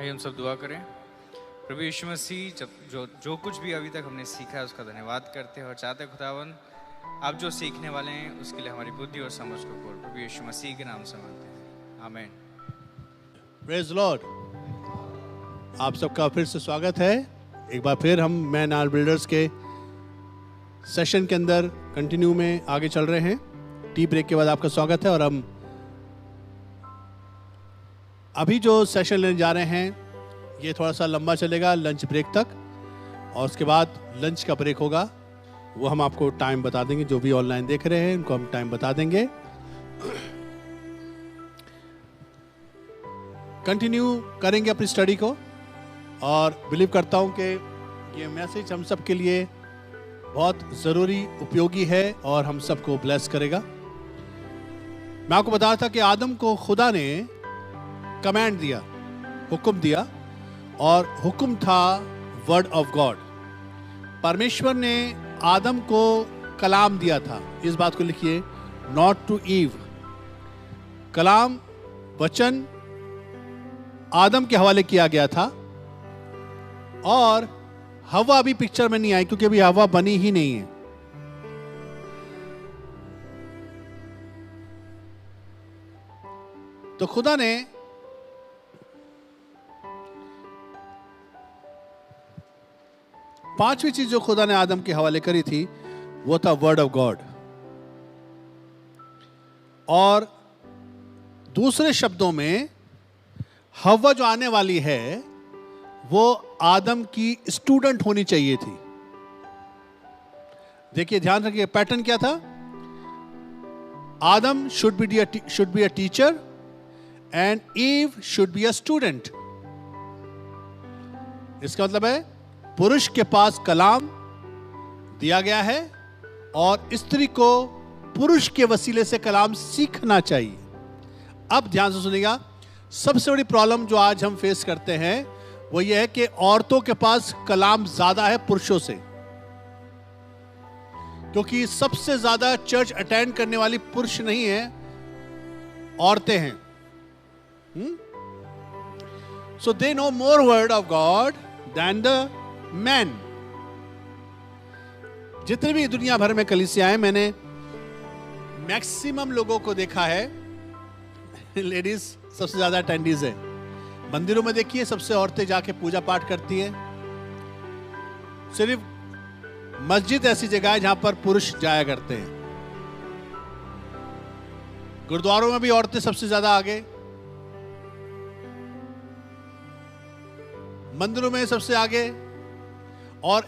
आइए हम सब दुआ करें। प्रभु यीशु मसीह जो कुछ भी अभी तक हमने सीखा है उसका धन्यवाद करते हैं और चाहते हैं खुदावन आप जो सीखने वाले हैं उसके लिए हमारी बुद्धि और समझ को खोल। प्रभु यीशु मसीह के नाम से मांगते हैं, आमीन। Praise Lord. आप सबका फिर से स्वागत है। एक बार फिर हम मैन आर बिल्डर्स के सेशन के अंदर कंटिन्यू में आगे चल रहे हैं। टी ब्रेक के बाद आपका स्वागत है और हम अभी जो सेशन लेने जा रहे हैं ये थोड़ा सा लंबा चलेगा लंच ब्रेक तक, और उसके बाद लंच का ब्रेक होगा। वो हम आपको टाइम बता देंगे। जो भी ऑनलाइन देख रहे हैं उनको हम टाइम बता देंगे। कंटिन्यू करेंगे अपनी स्टडी को और बिलीव करता हूं कि ये मैसेज हम सब के लिए बहुत ज़रूरी उपयोगी है और हम सबको ब्लेस करेगा। मैं आपको बता रहा था कि आदम को खुदा ने कमांड दिया, हुक्म दिया, और हुक्म था वर्ड ऑफ गॉड। परमेश्वर ने आदम को कलाम दिया था। इस बात को लिखिए, नॉट टू ईव। कलाम वचन आदम के हवाले किया गया था, और हवा अभी पिक्चर में नहीं आई क्योंकि अभी हवा बनी ही नहीं है। तो खुदा ने पांचवी चीज जो खुदा ने आदम के हवाले करी थी वो था वर्ड ऑफ गॉड। और दूसरे शब्दों में हवा जो आने वाली है वो आदम की स्टूडेंट होनी चाहिए थी। देखिए, ध्यान रखिए, पैटर्न क्या था। Adam should be a teacher and Eve should be a student. इसका मतलब है पुरुष के पास कलाम दिया गया है और स्त्री को पुरुष के वसीले से कलाम सीखना चाहिए। अब ध्यान से सुनिएगा, सबसे बड़ी प्रॉब्लम जो आज हम फेस करते हैं वो ये है कि औरतों के पास कलाम ज्यादा है पुरुषों से, क्योंकि सबसे ज्यादा चर्च अटेंड करने वाली पुरुष नहीं है, औरतें हैं। So they know more word of God than the man. जितने भी दुनिया भर में कलीसियाएं, मैंने मैक्सिमम लोगों को देखा है, लेडीज सबसे ज्यादा अटेंडीज है। मंदिरों में देखिए, सबसे औरतें जाके पूजा पाठ करती हैं। सिर्फ मस्जिद ऐसी जगह है जहां पर पुरुष जाया करते हैं। गुरुद्वारों में भी औरतें सबसे ज्यादा आगे, मंदिरों में सबसे आगे। और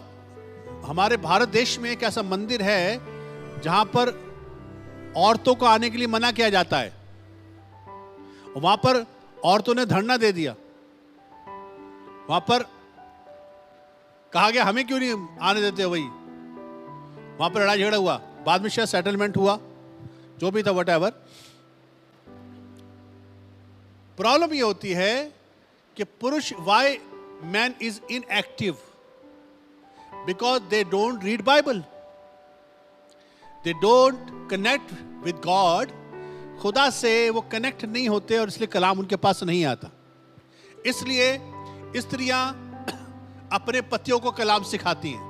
हमारे भारत देश में एक ऐसा मंदिर है जहां पर औरतों को आने के लिए मना किया जाता है। वहां पर औरतों ने धरना दे दिया। वहां पर कहा गया हमें क्यों नहीं आने देते। वही वहां पर लड़ाई झगड़ा हुआ, बाद में शायद सेटलमेंट हुआ, जो भी था, व्हाटएवर। प्रॉब्लम ये होती है कि पुरुष, Y man is inactive, because they don't read Bible, they don't connect with God. खुदा से वो कनेक्ट नहीं होते और इसलिए कलाम उनके पास नहीं आता। इसलिए स्त्रियां अपने पतियों को कलाम सिखाती हैं।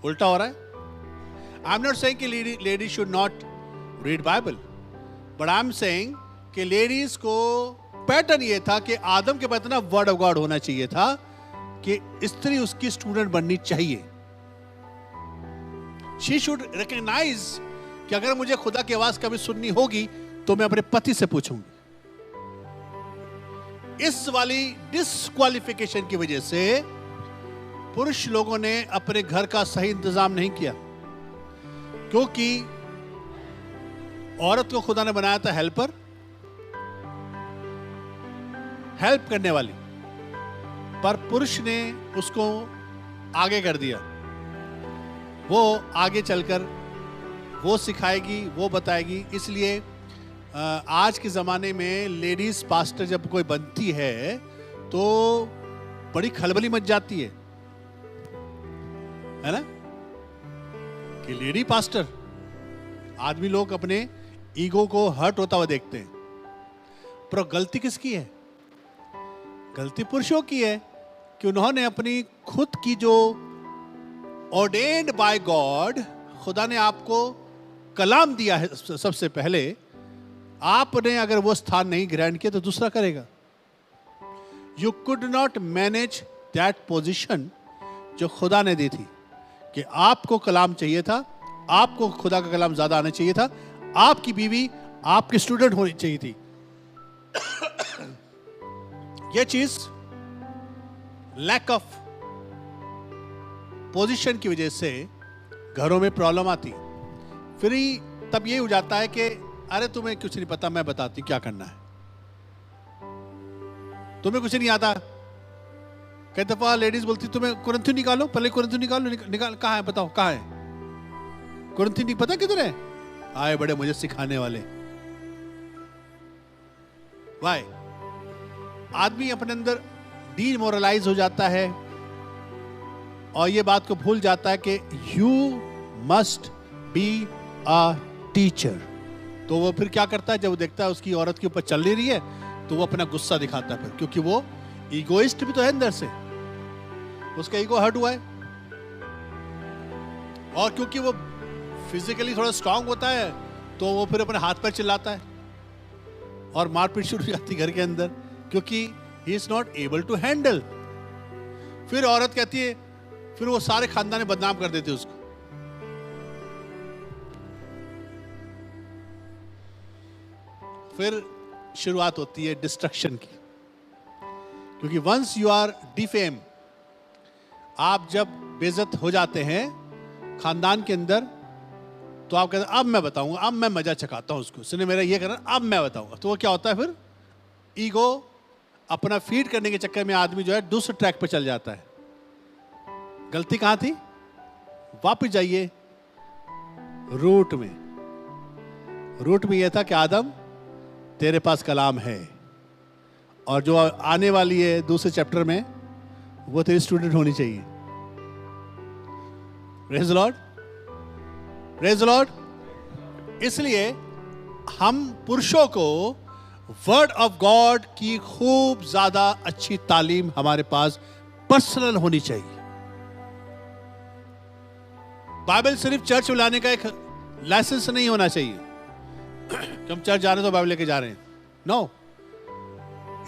उल्टा हो रहा है। आई एम नॉट सेइंग कि ladies should not read Bible, but I am saying कि लेडीज को पैटर्न ये था कि आदम के पास ना वर्ड ऑफ गॉड होना चाहिए था कि स्त्री उसकी स्टूडेंट बननी चाहिए। शी शुड रिकॉग्नाइज कि अगर मुझे खुदा की आवाज कभी सुननी होगी तो मैं अपने पति से पूछूंगी। इस वाली डिस्क्वालिफिकेशन की वजह से पुरुष लोगों ने अपने घर का सही इंतजाम नहीं किया, क्योंकि औरत को खुदा ने बनाया था हेल्पर, हेल्प करने वाली, पर पुरुष ने उसको आगे कर दिया। वो आगे चलकर वो सिखाएगी, वो बताएगी। इसलिए आज के ज़माने में लेडीज पास्टर जब कोई बनती है तो बड़ी खलबली मच जाती है ना, कि लेडी पास्टर। आदमी लोग अपने ईगो को हर्ट होता हुआ देखते हैं, पर गलती किसकी है? गलती पुरुषों की है कि उन्होंने अपनी खुद की जो ऑर्डेन्ड बाय गॉड, खुदा ने आपको कलाम दिया है सबसे पहले, आपने अगर वो स्थान नहीं ग्रहण किया तो दूसरा करेगा। You could not manage that position जो खुदा ने दी थी, कि आपको कलाम चाहिए था, आपको खुदा का कलाम ज्यादा आना चाहिए था, आपकी बीवी आपकी स्टूडेंट होनी चाहिए थी। यह चीज लैक ऑफ पोजीशन की वजह से घरों में प्रॉब्लम आती। फिर ही तब ये हो जाता है कि अरे तुम्हें कुछ नहीं पता, मैं बताती क्या करना है, तुम्हें कुछ नहीं आता। कई दफा लेडीज बोलती तुम्हें कुरंथी निकालो, पहले कुरंथी निकालो, निकाल कहाँ है बताओ, कहाँ है कुरंथी, नहीं पता किधर है, आए बड़े मुझे सिखाने वाले। वाई? आदमी अपने अंदर डीमोरलाइज हो जाता है और ये बात को भूल जाता है कि you must B a teacher. तो वो फिर क्या करता है, जब वो देखता है उसकी औरत के ऊपर चल नहीं रही है तो वो अपना गुस्सा दिखाता है फिर, क्योंकि वो ईगोइस्ट भी तो है अंदर से, उसका ईगो हर्ट हुआ है। और क्योंकि वो फिजिकली थोड़ा स्ट्रांग होता है तो वो फिर अपने हाथ पैर चिल्लाता है और मारपीट शुरू हो जाती घर के अंदर, क्योंकि he is not able to handle. फिर औरत कहती है, फिर वो सारे खानदान में बदनाम कर देते उसको। फिर शुरुआत होती है डिस्ट्रक्शन की, क्योंकि वंस यू आर डिफेम, आप जब बेइज्जत हो जाते हैं खानदान के अंदर, तो आप कहते हैं अब मैं बताऊंगा, अब मैं मजा चखाता हूं उसको, उसने मेरा ये करना, अब मैं बताऊंगा। तो वो क्या होता है फिर, ईगो अपना फीड करने के चक्कर में आदमी जो है दूसरे ट्रैक पे चल जाता है। गलती कहां थी, वापस जाइए रूट में। रूट में यह था कि आदम तेरे पास कलाम है, और जो आने वाली है दूसरे चैप्टर में वो तेरी स्टूडेंट होनी चाहिए। Praise the Lord, praise the Lord. इसलिए हम पुरुषों को वर्ड ऑफ गॉड की खूब ज्यादा अच्छी तालीम हमारे पास पर्सनल होनी चाहिए। बाइबल सिर्फ चर्च में लाने का एक लाइसेंस नहीं होना चाहिए कि हम चर्च जा रहे हैं तो बाइबल लेके जा रहे हैं। नो,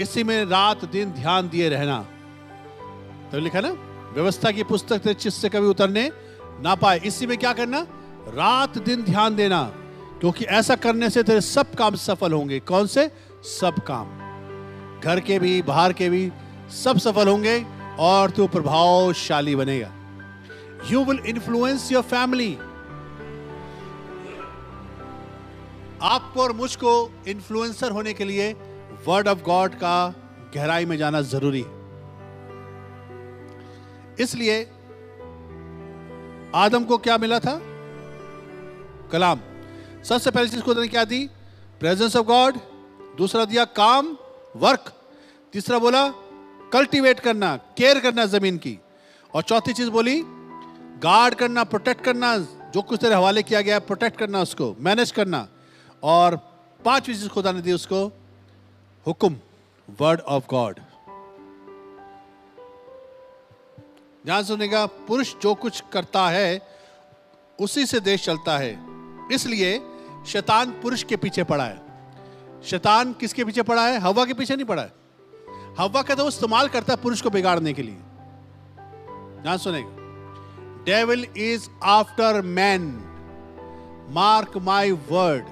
इसी में रात दिन ध्यान दिए रहना। तो लिखा ना, व्यवस्था की पुस्तक तेरे चित्त से कभी उतरने ना पाए। इसी में क्या करना, रात दिन ध्यान देना, क्योंकि ऐसा करने से तेरे सब काम सफल होंगे। कौन से सब काम? घर के भी बाहर के भी सब सफल होंगे और तू प्रभावशाली बनेगा। You will influence your family. आपको और मुझको इन्फ्लुएंसर होने के लिए वर्ड ऑफ गॉड का गहराई में जाना जरूरी है। इसलिए आदम को क्या मिला था? कलाम। सबसे पहली चीज खुदा ने क्या दी? Presence of God. दूसरा दिया काम, वर्क। तीसरा बोला कल्टीवेट करना, केयर करना जमीन की। और चौथी चीज बोली गार्ड करना, प्रोटेक्ट करना, जो कुछ तेरे हवाले किया गया है प्रोटेक्ट करना, उसको मैनेज करना। और पांचवी चीज खुदा ने दी उसको, हुक्म, वर्ड ऑफ गॉड। ध्यान सुनेगा, पुरुष जो कुछ करता है उसी से देश चलता है। इसलिए शैतान पुरुष के पीछे पड़ा है। शैतान किसके पीछे पड़ा है? हव्वा के पीछे नहीं पड़ा है। हव्वा का तो वो इस्तेमाल करता है पुरुष को बिगाड़ने के लिए। ध्यान सुनेगा, devil is after man, mark my word.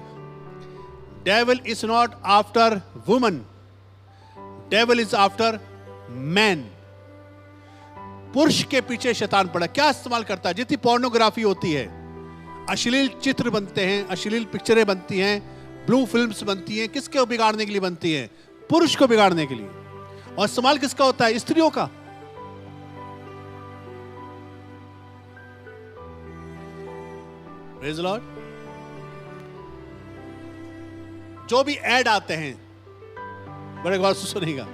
Devil is not after woman, devil is after man. पुरुष के पीछे शैतान पड़ा। क्या इस्तेमाल करता है? जितनी पोर्नोग्राफी होती है, अश्लील चित्र बनते हैं, अश्लील पिक्चरें बनती हैं, ब्लू फिल्म्स बनती हैं, किसके बिगाड़ने के लिए बनती हैं? पुरुष को बिगाड़ने के लिए। और इस्तेमाल किसका होता है? स्त्रियों का। Praise the Lord. जो भी ऐड आते हैं, बड़े गौर से सुनिएगा,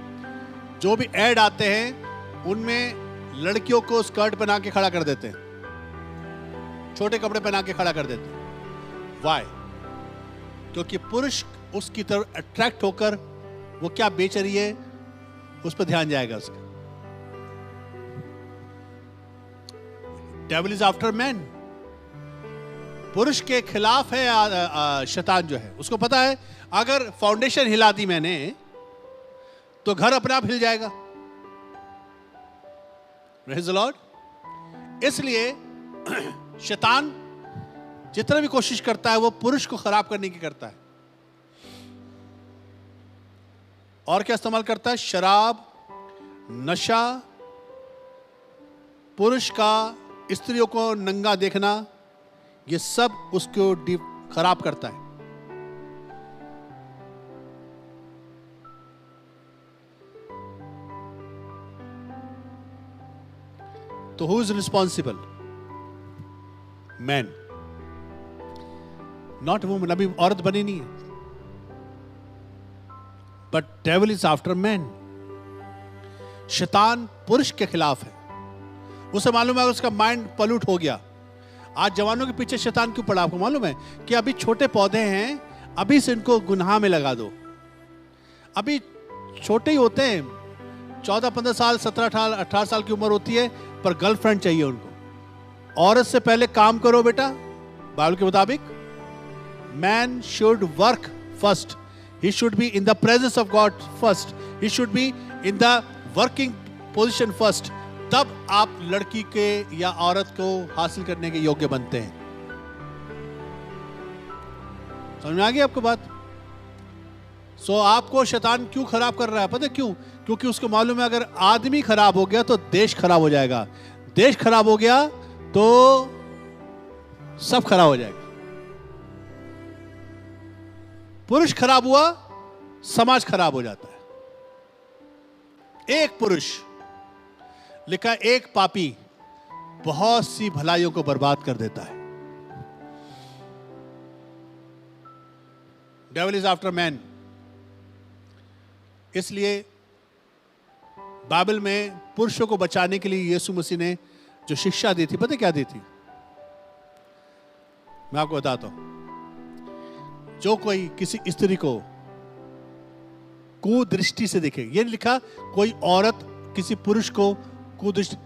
जो भी ऐड आते हैं उनमें लड़कियों को स्कर्ट पहना के खड़ा कर देते हैं, छोटे कपड़े पहना के खड़ा कर देते हैं। वाई? क्योंकि पुरुष उसकी तरफ अट्रैक्ट होकर वो क्या बेच रही है? उस पर ध्यान जाएगा उसका। डेविल इज आफ्टर मैन, पुरुष के खिलाफ है शैतान जो है। उसको पता है अगर फाउंडेशन हिला दी मैंने तो घर अपने आप हिल जाएगा। Praise the Lord. इसलिए शैतान जितना भी कोशिश करता है वो पुरुष को खराब करने की करता है। और क्या इस्तेमाल करता है? शराब, नशा, पुरुष का स्त्रियों को नंगा देखना, ये सब उसको खराब करता है। तो who is responsible? Man, not woman. अभी औरत बनी नहीं है, but devil is after man. शैतान पुरुष के खिलाफ है। उसे मालूम है उसका माइंड पॉल्यूट हो गया। आज जवानों के पीछे शैतान क्यों पड़ा? आपको मालूम है कि अभी छोटे पौधे हैं, अभी से इनको गुनाह में लगा दो। अभी छोटे ही होते हैं, 14-15 साल, 17-18 साल की उम्र होती है, पर गर्लफ्रेंड चाहिए उनको। औरत से पहले काम करो बेटा। बाइबल के मुताबिक man should work first, he should be in the presence of God first, he should be in the working position first. तब आप लड़की के या औरत को हासिल करने के योग्य बनते हैं। समझ में आ गई आपको बात? सो आपको शैतान क्यों खराब कर रहा है? पता है क्यों? क्योंकि उसको मालूम है अगर आदमी खराब हो गया तो देश खराब हो जाएगा, देश खराब हो गया तो सब खराब हो जाएगा। पुरुष खराब हुआ, समाज खराब हो जाता है। एक पुरुष, लिखा एक पापी बहुत सी भलाइयों को बर्बाद कर देता है। Devil is after man. इसलिए बाइबल में पुरुषों को बचाने के लिए यीशु मसीह ने जो शिक्षा दी थी, पता क्या दी थी? मैं आपको बताता हूं। जो कोई किसी स्त्री को कुदृष्टि से देखे, ये लिखा कोई औरत किसी पुरुष को कुदृष्टि,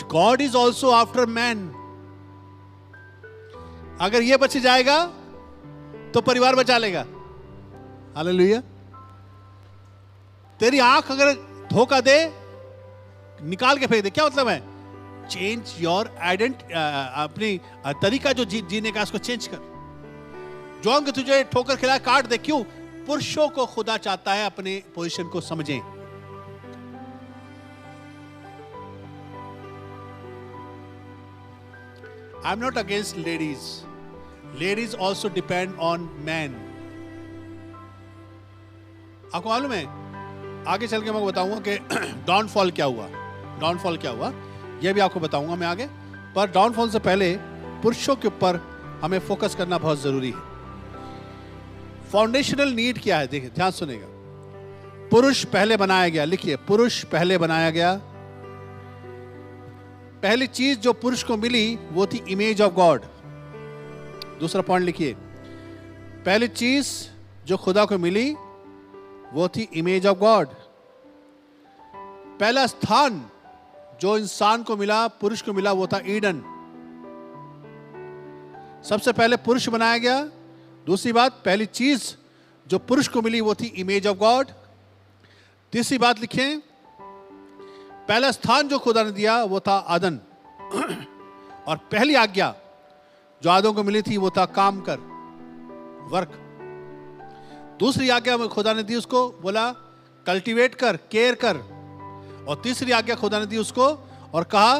God is also after man. अगर ये बच जाएगा तो परिवार बचा लेगा। हालेलुया। तेरी आंख अगर धोखा दे, निकाल के फेंक दे, क्या मतलब है? चेंज योर आइडेंटिटी, अपनी तरीका जो जीने का उसको चेंज कर। जो अंग तुझे ठोकर खिलाए काट दे। क्यों? पुरुषों को खुदा चाहता है अपने पोजीशन को समझें। आई am not against ladies, ladies also depend on man. आपको मालूम है आगे चल के मैं बताऊंगा कि डाउनफॉल क्या हुआ, डाउनफॉल क्या हुआ यह भी आपको बताऊंगा मैं आगे। पर डाउनफॉल से पहले पुरुषों के ऊपर हमें फोकस करना बहुत जरूरी है। फाउंडेशनल नीड क्या है? देखिए, ध्यान सुनेगा। पुरुष पहले बनाया गया। लिखिए, पुरुष पहले बनाया गया। पहली चीज जो पुरुष को मिली वो थी इमेज ऑफ गॉड। दूसरा पॉइंट लिखिए, पहली चीज जो खुदा को मिली वो थी इमेज ऑफ गॉड। पहला स्थान जो इंसान को मिला, पुरुष को मिला, वो था ईडन। सबसे पहले पुरुष बनाया गया। दूसरी बात, पहली चीज जो पुरुष को मिली वो थी इमेज ऑफ गॉड। तीसरी बात लिखें, पहला स्थान जो खुदा ने दिया वो था आदम। और पहली आज्ञा जो आदम को मिली थी वो था काम कर, वर्क। दूसरी आज्ञा खुदा ने दी उसको, बोला कल्टीवेट कर, केयर कर। और तीसरी आज्ञा खुदा ने दी उसको और कहा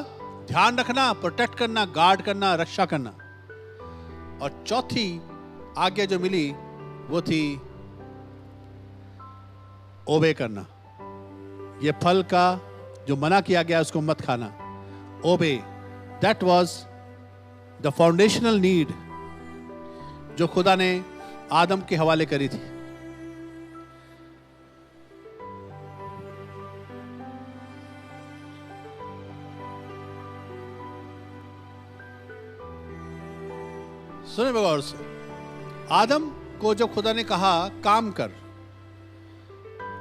ध्यान रखना, प्रोटेक्ट करना, गार्ड करना, रक्षा करना। और चौथी आज्ञा जो मिली वो थी ओबे करना। ये फल का जो मना किया गया उसको मत खाना। Obey, that was the foundational need जो खुदा ने आदम के हवाले करी थी। सुने गौर से, आदम को जब खुदा ने कहा काम कर,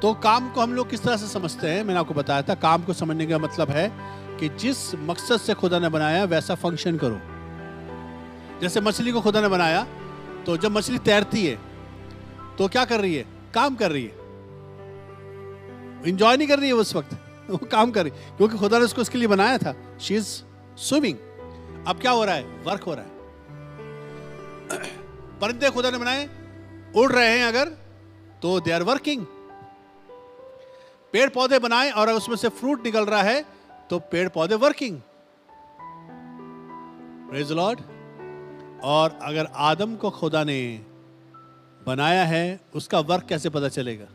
तो काम को हम लोग किस तरह से समझते हैं, मैंने आपको बताया था। काम को समझने का मतलब है कि जिस मकसद से खुदा ने बनाया वैसा फंक्शन करो। जैसे मछली को खुदा ने बनाया, तो जब मछली तैरती है तो क्या कर रही है? काम कर रही है। एंजॉय नहीं कर रही है उस वक्त, वो काम कर रही है, क्योंकि खुदा ने उसको इसके लिए बनाया था। She is swimming. अब क्या हो रहा है? वर्क हो रहा है। परिंदे खुदा ने बनाए, उड़ रहे हैं अगर, तो दे आर वर्किंग। पेड़ पौधे बनाए और उसमें से फ्रूट निकल रहा है, तो पेड़ पौधे वर्किंग। Praise the Lord. और अगर आदम को खुदा ने बनाया है, उसका वर्क कैसे पता चलेगा?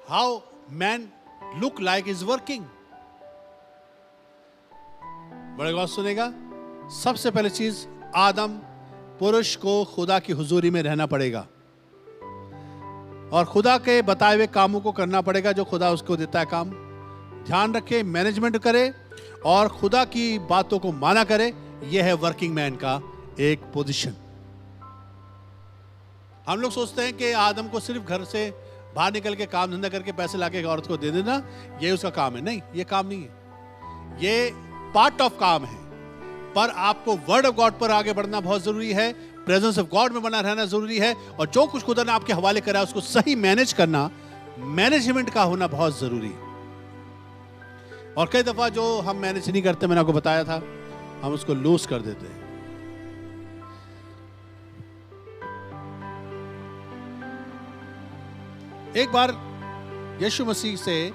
How man look like is working. बड़े गौर सुनेगा। सबसे पहले चीज, आदम पुरुष को खुदा की हुजूरी में रहना पड़ेगा और खुदा के बताए हुए कामों को करना पड़ेगा जो खुदा उसको देता है काम। ध्यान रखे, मैनेजमेंट करे और खुदा की बातों को माना करे। यह है वर्किंग मैन का एक पोजीशन। हम लोग सोचते हैं कि आदम को सिर्फ घर से बाहर निकल के काम धंधा करके पैसे लाके औरत को दे देना, ये उसका काम है। नहीं, ये काम नहीं है, ये पार्ट ऑफ काम है। पर आपको वर्ड ऑफ गॉड पर आगे बढ़ना बहुत जरूरी है, प्रेजेंस ऑफ गॉड में बना रहना जरूरी है, और जो कुछ खुदा ने आपके हवाले करा उसको सही मैनेज करना, मैनेजमेंट का होना बहुत जरूरी है। और कई दफा जो हम मैनेज नहीं करते, मैंने आपको बताया था, हम उसको लूज कर देते हैं। एक बार यीशु मसीह से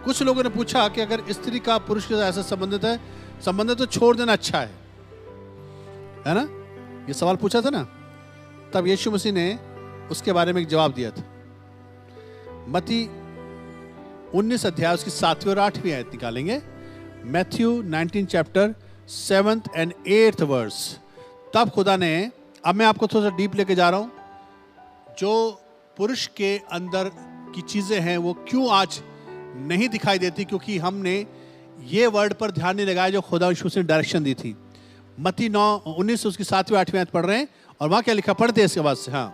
कुछ लोगों ने पूछा कि अगर स्त्री का पुरुष के साथ ऐसा संबंध है तो छोड़ देना अच्छा है ना? ये सवाल पूछा था ना। तब यीशु मसीह ने उसके बारे में एक जवाब दिया था। मत्ती 19 अध्याय उसकी 7वीं और 8वीं आयत निकालेंगे। Matthew 19 chapter 7th and 8th verse. तब खुदा ने, अब मैं आपको थोड़ा सा डीप लेके जा रहा हूं, जो पुरुष के अंदर की चीजें हैं वो क्यों आज नहीं दिखाई देती, क्योंकि हमने ये वर्ड पर ध्यान नहीं लगाया जो खुदा यीशु ने डायरेक्शन दी थी। मत्ती 9:19 उसकी 7वीं 8वीं आयत पढ़ रहे हैं, और वहां क्या लिखा, पढ़ते हैं इसके बाद से। हाँ,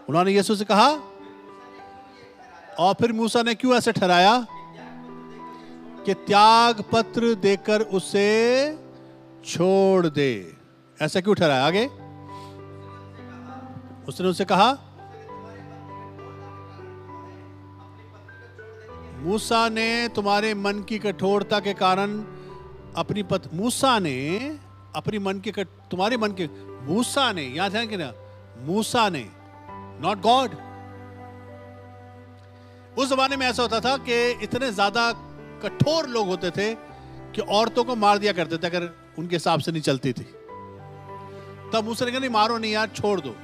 उन्होंने यीशु से कहा, और फिर मूसा ने क्यों ऐसे ठहराया कि त्याग पत्र देकर उसे छोड़ दे। ऐसा क्यों ठहराया? आगे उसने उनसे कहा, मूसा ने तुम्हारे मन की कठोरता के कारण अपनी मूसा ने अपनी मन की तुम्हारे मन के, मूसा ने, याद है कि ना, मूसा ने, नॉट गॉड। उस जमाने में ऐसा होता था कि इतने ज्यादा कठोर लोग होते थे कि औरतों को मार दिया करते थे अगर उनके हिसाब से नहीं चलती थी। तब मूसा ने कहा, नहीं मारो नहीं यार, छोड़ दो।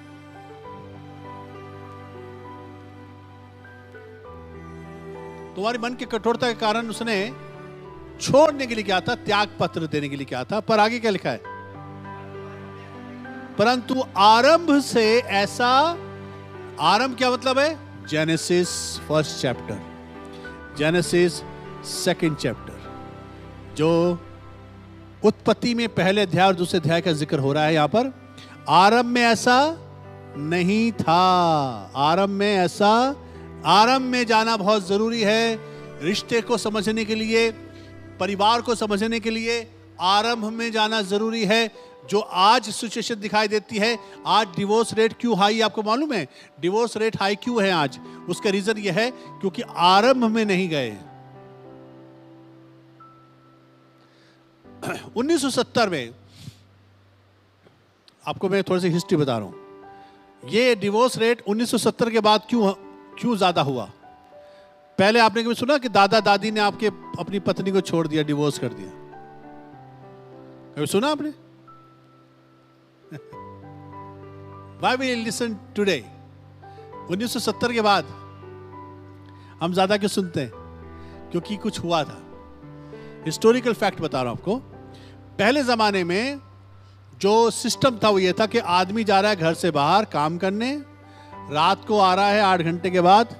तुम्हारे मन की कठोरता के कारण उसने छोड़ने के लिए क्या था, त्याग पत्र देने के लिए क्या था। पर आगे क्या लिखा है, परंतु आरंभ से ऐसा, आरंभ क्या मतलब है? Genesis 1st chapter, genesis 2nd chapter, जो उत्पत्ति में पहले अध्याय और दूसरे अध्याय का जिक्र हो रहा है। यहां पर आरंभ में ऐसा नहीं था। आरंभ में जाना बहुत जरूरी है। रिश्ते को समझने के लिए, परिवार को समझने के लिए आरंभ में जाना जरूरी है। जो आज सिचुएशन दिखाई देती है, आज डिवोर्स रेट क्यों हाई, आपको मालूम है? डिवोर्स रेट हाई क्यों है आज? उसका रीजन यह है क्योंकि आरंभ में नहीं गए। 1970 में, आपको मैं थोड़ी सी हिस्ट्री बता रहा हूं। ये डिवोर्स रेट 1970 के बाद क्यों ज्यादा हुआ? पहले आपने कभी सुना कि दादा दादी ने अपनी पत्नी को छोड़ दिया, डिवोर्स कर दिया? कभी सुना आपने? Why we listen today? 1970 के बाद हम ज्यादा क्यों सुनते हैं? क्योंकि कुछ हुआ था। हिस्टोरिकल फैक्ट बता रहा हूं आपको। पहले जमाने में जो सिस्टम था वो ये था कि आदमी जा रहा है घर से बाहर काम करने, रात को आ रहा है 8 घंटे के बाद,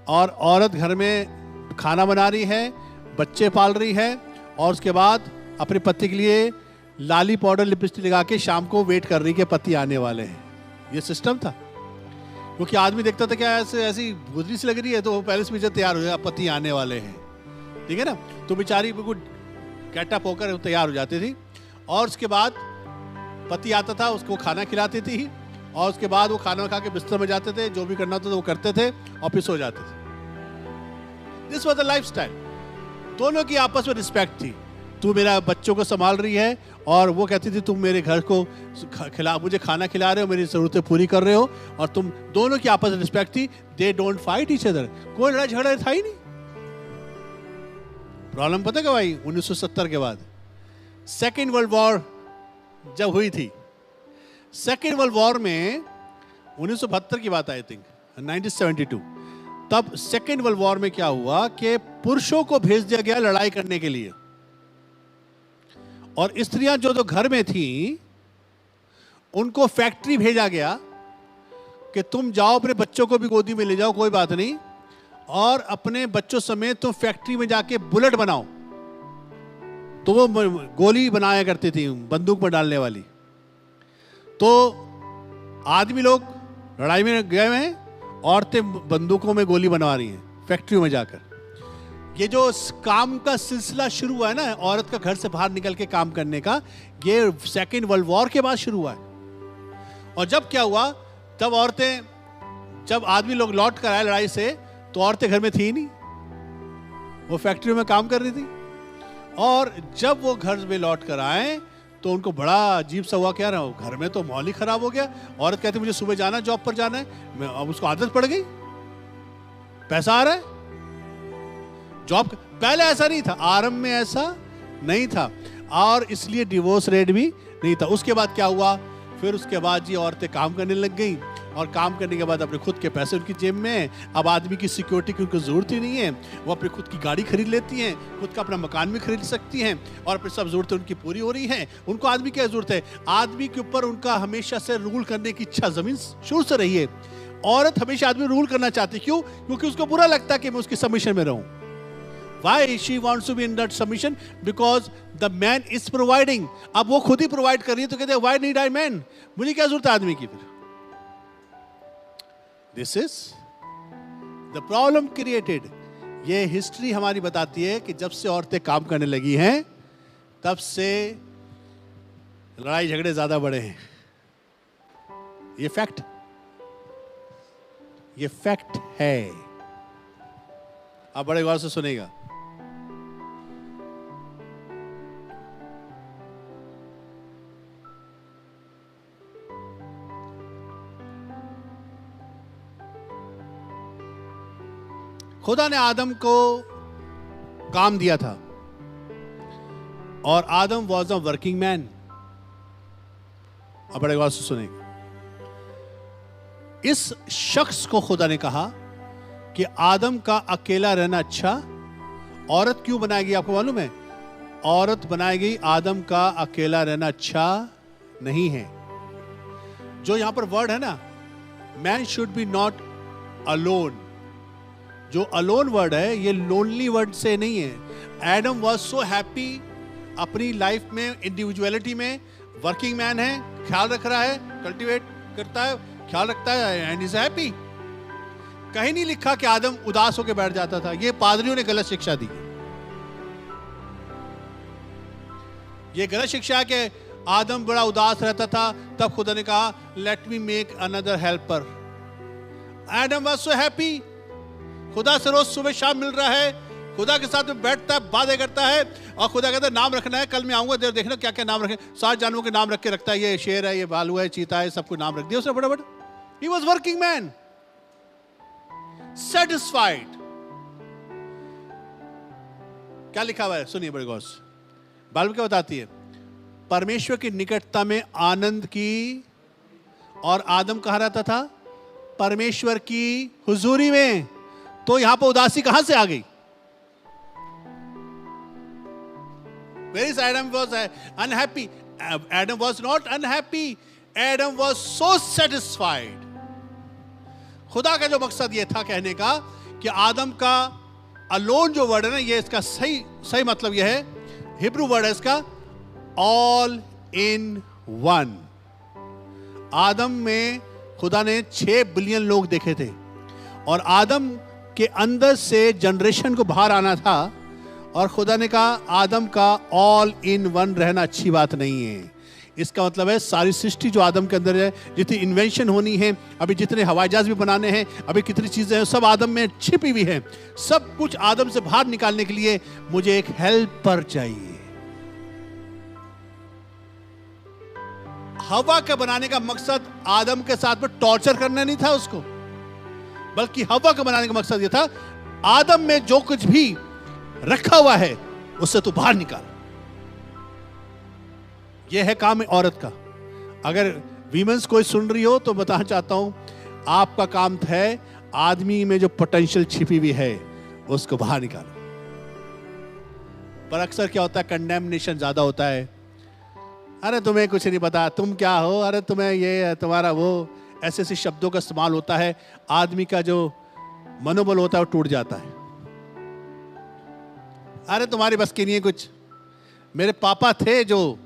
और औरत घर में खाना बना रही है, बच्चे पाल रही है, और उसके बाद अपने पति के लिए लाली पाउडर लिपस्टिक लगा के शाम को वेट कर रही कि पति आने वाले हैं। ये सिस्टम था, क्योंकि आदमी देखता था क्या ऐसे ऐसी गुजरी सी लग रही है तो वो पहले से मुझे तैयार हो जाए, पति आने वाले हैं, ठीक है ना। तो बेचारी बिल्कुल गेटअप होकर तैयार हो जाती थी, और उसके बाद पति आता था, उसको खाना खिलाती थी, और उसके बाद वो खाना खा के बिस्तर में जाते थे, जो भी करना होता था वो करते थे और फिर सो जाते थे। This was the life style. दोनों की आपस में रिस्पेक्ट थी। तू मेरा बच्चों को संभाल रही है और वो कहती थी तुम मेरे घर को मुझे खाना खिला रहे हो, मेरी जरूरतें पूरी कर रहे हो, और तुम दोनों की आपस में रिस्पेक्ट थी। They don't fight each other. कोई लड़ाई झगड़ा था ही नहीं। प्रॉब्लम पता क्या भाई, 1970 के बाद सेकेंड वर्ल्ड वॉर जब हुई थी, सेकेंड वर्ल्ड वॉर में 1972 की बात आई थिंक 1972, तब सेकेंड वर्ल्ड वॉर में क्या हुआ कि पुरुषों को भेज दिया गया लड़ाई करने के लिए, और स्त्रियां जो घर में थी उनको फैक्ट्री भेजा गया कि तुम जाओ अपने बच्चों को भी गोदी में ले जाओ, कोई बात नहीं, और अपने बच्चों समेत तुम फैक्ट्री में जाके बुलेट बनाओ। तो वो गोली बनाया करती थी, बंदूक में डालने वाली। तो आदमी लोग लड़ाई में गए हुए हैं, औरतें बंदूकों में गोली बनवा रही हैं फैक्ट्रियों में जाकर। ये जो काम का सिलसिला शुरू हुआ है ना, औरत का घर से बाहर निकल के काम करने का, ये सेकेंड वर्ल्ड वॉर के बाद शुरू हुआ है। और जब क्या हुआ, तब औरतें, जब आदमी लोग लौट कर आए लड़ाई से, तो औरतें घर में थी नहीं, वो फैक्ट्रियों में काम कर रही थी। और जब वो घर में लौट कर आए तो उनको बड़ा अजीब सा हुआ, क्या रहा घर में तो माहौल ही खराब हो गया। औरत कहती मुझे सुबह जाना है, जॉब पर जाना है, अब उसको आदत पड़ गई, पैसा आ रहा है जॉब। पहले ऐसा नहीं था, आरंभ में ऐसा नहीं था, और इसलिए डिवोर्स रेट भी नहीं था। उसके बाद क्या हुआ, फिर उसके बाद जी औरतें काम करने लग गई, और काम करने के बाद अपने खुद के पैसे उनकी जेब में है। अब आदमी की सिक्योरिटी की उनको जरूरत ही नहीं है, वो अपनी खुद की गाड़ी खरीद लेती हैं, खुद का अपना मकान भी खरीद सकती हैं, और अपनी सब जरूरतें उनकी पूरी हो रही हैं। उनको आदमी की जरूरत है, आदमी के ऊपर उनका हमेशा से रूल करने की इच्छा जमीन शुरू से रही है। औरत हमेशा आदमी रूल करना चाहती, क्यों? क्योंकि उसको बुरा लगता है कि मैं उसकी सबमिशन में रहूं। Why she wants to be in that submission? Because the man is providing. अब वो खुद ही प्रोवाइड कर रही है, तो कहते हैं why need I man? मुझे क्या जरूरत है आदमी की? फिर This is the problem created. ये हिस्ट्री हमारी बताती है कि जब से औरतें काम करने लगी हैं, तब से लड़ाई झगड़े ज्यादा बढ़े हैं। ये फैक्ट है। आप बड़े गौर से सुनेगा। खुदा ने आदम को काम दिया था, और आदम वॉज अ वर्किंग मैन। अब बड़े गौर से सुनेगा। इस शख्स को खुदा ने कहा कि आदम का अकेला रहना अच्छा। औरत क्यों बनाई गई आपको मालूम है? औरत बनाई गई आदम का अकेला रहना अच्छा नहीं है। जो यहां पर वर्ड है ना, man should be not alone, जो अलोन वर्ड है ये लोनली वर्ड से नहीं है। एडम वॉज सो हैप्पी अपनी लाइफ में, इंडिविजुअलिटी में। वर्किंग मैन है, ख्याल रख रहा है, कल्टीवेट करता है, ख्याल रखता है, एंड इज हैप्पी। कहीं नहीं लिखा कि आदम उदास होकर बैठ जाता था। ये पादरियों ने गलत शिक्षा दी। ये गलत शिक्षा है कि आदम बड़ा उदास रहता था, तब खुदा ने कहा let me make another helper. Adam was so happy, खुदा से रोज सुबह शाम मिल रहा है, खुदा के साथ में बैठता है, बातें करता है, और खुदा कहता है नाम रखना है, कल मैं आऊंगा, देर देखना क्या क्या नाम रखे। 7 जानवरों के नाम रख के रखता है, ये शेर है, ये भालू है, चीता है, सबको नाम रख दिया उसने बड़ा बड़ा। He was working man, satisfied. क्या लिखा हुआ है सुनिए बड़े गौर से। बाइबल क्या बताती है? परमेश्वर की निकटता में आनंद की, और आदम कहाँ रहता था? परमेश्वर की हुजूरी में। तो यहां पर उदासी कहां से आ गई? Where is Adam was unhappy? Adam was not unhappy. Adam was so satisfied. खुदा का जो मकसद ये था कहने का कि आदम का अलोन जो वर्ड है ना, ये इसका सही मतलब ये है, हिब्रू वर्ड है इसका ऑल इन वन। आदम में खुदा ने 6 बिलियन लोग देखे थे और आदम के अंदर से जनरेशन को बाहर आना था और खुदा ने कहा आदम का ऑल इन वन रहना अच्छी बात नहीं है। इसका मतलब है सारी सृष्टि जो आदम के अंदर है, जितनी इन्वेंशन होनी है, अभी जितने हवाई जहाज भी बनाने हैं, अभी कितनी चीजें हैं, सब आदम में छिपी हुई है। सब कुछ आदम से बाहर निकालने के लिए मुझे एक हेल्पर चाहिए। हवा का बनाने का मकसद आदम के साथ में टॉर्चर करना नहीं था उसको, बल्कि हवा का बनाने का मकसद यह था आदम में जो कुछ भी रखा हुआ है उससे तू बाहर निकाल। यह है काम औरत का। अगर वीमेंस कोई सुन रही हो तो बताना चाहता हूं, आपका काम है आदमी में जो पोटेंशियल छिपी हुई है उसको बाहर निकालो। पर अक्सर क्या होता है, कंडेमनेशन ज्यादा होता है। अरे तुम्हें कुछ नहीं पता, तुम क्या हो, अरे तुम्हें ये तुम्हारा वो, ऐसे ऐसे शब्दों का इस्तेमाल होता है। आदमी का जो मनोबल होता है वो टूट जाता है। अरे तुम्हारी बस की नहीं है कुछ। मेरे पापा थे जो,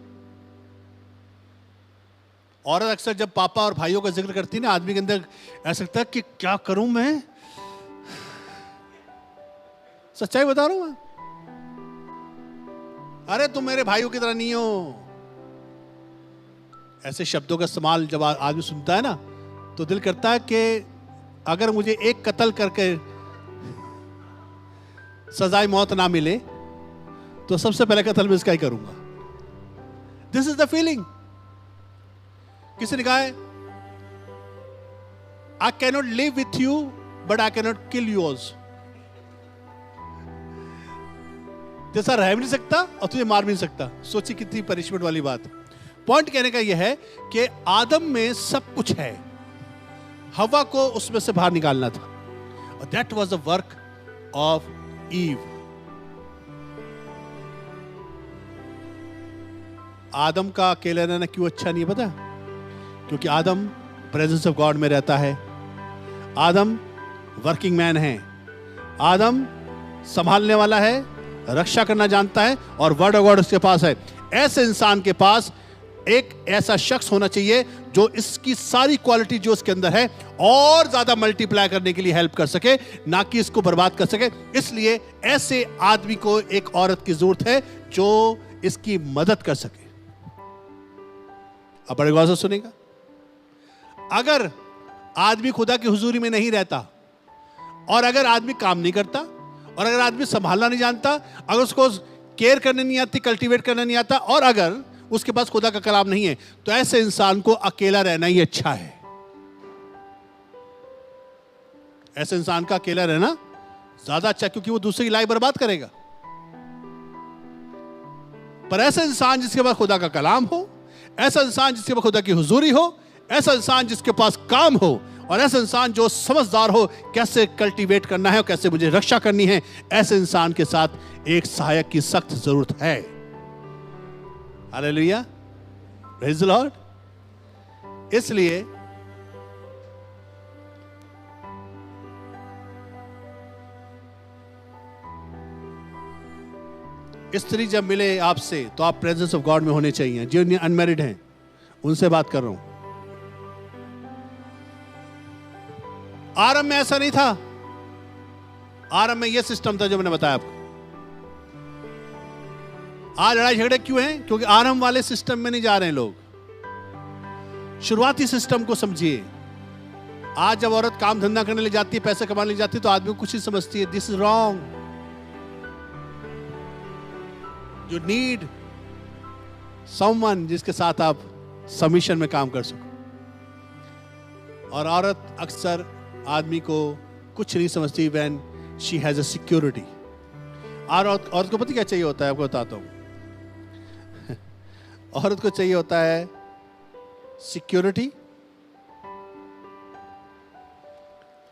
औरत अक्सर जब पापा और भाइयों का जिक्र करती है ना, आदमी के अंदर ऐसा लगता है कि क्या करूं मैं। सच्चाई बता रहा हूं मैं। अरे तुम मेरे भाइयों की तरह नहीं हो। ऐसे शब्दों का इस्तेमाल जब आदमी सुनता है ना तो दिल करता है कि अगर मुझे एक कत्ल करके सजाए मौत ना मिले तो सबसे पहले कत्ल मैं इसका ही करूंगा। This is the feeling. किसी ने कहा है I cannot live with you but I cannot kill you also. जैसा रह भी नहीं सकता और तुझे मार भी नहीं सकता। सोचिए कितनी पनिशमेंट वाली बात। पॉइंट कहने का यह है कि आदम में सब कुछ है, हवा को उसमें से बाहर निकालना था। और that was the work of Eve. आदम का अकेले रहना क्यों अच्छा नहीं है पता? क्योंकि आदम प्रेजेंस ऑफ गॉड में रहता है। आदम वर्किंग मैन है। आदम संभालने वाला है, रक्षा करना जानता है और वर्ड ऑफ गॉड उसके पास है। ऐसे इंसान के पास एक ऐसा शख्स होना चाहिए जो इसकी सारी क्वालिटी जो उसके अंदर है और ज्यादा मल्टीप्लाई करने के लिए हेल्प कर सके, ना कि इसको बर्बाद कर सके। इसलिए ऐसे आदमी को एक औरत की जरूरत है जो इसकी मदद कर सके। अब बड़े गौर से सुनेगा। अगर आदमी खुदा की हुजूरी में नहीं रहता और अगर आदमी काम नहीं करता और अगर आदमी संभालना नहीं जानता, अगर उसको केयर करने नहीं आती, कल्टीवेट करना नहीं आता और अगर उसके पास खुदा का कलाम नहीं है, तो ऐसे इंसान को अकेला रहना ही अच्छा है। ऐसे इंसान का अकेला रहना ज्यादा अच्छा, क्योंकि वो दूसरे की लाइफ बर्बाद करेगा। पर ऐसा इंसान जिसके पास खुदा का कलाम हो, ऐसा इंसान जिसके पास खुदा की हुजूरी हो, ऐसा इंसान जिसके पास काम हो और ऐसा इंसान जो समझदार हो कैसे कल्टीवेट करना है और कैसे मुझे रक्षा करनी है, ऐसे इंसान के साथ एक सहायक की सख्त जरूरत है। Hallelujah, praise the Lord. इसलिए स्त्री जब मिले आपसे तो आप प्रेजेंस ऑफ गॉड में होने चाहिए। जो अनमैरिड हैं उनसे बात कर रहा हूं। आरंभ में ऐसा नहीं था। आरंभ में यह सिस्टम था जो मैंने बताया आपको। आज लड़ाई झगड़े क्यों हैं? क्योंकि आरंभ वाले सिस्टम में नहीं जा रहे हैं लोग। शुरुआती सिस्टम को समझिए। आज जब औरत काम धंधा करने ले जाती है, पैसे कमाने ले जाती है, तो आदमी को कुछ ही समझती है, this is wrong. You need someone जिसके साथ आप सबमिशन में काम कर सको। और औरत अक्सर आदमी को कुछ नहीं समझती when she has a security. और औरत को पता क्या चाहिए होता है? आपको बताता हूं। औरत को चाहिए होता है सिक्योरिटी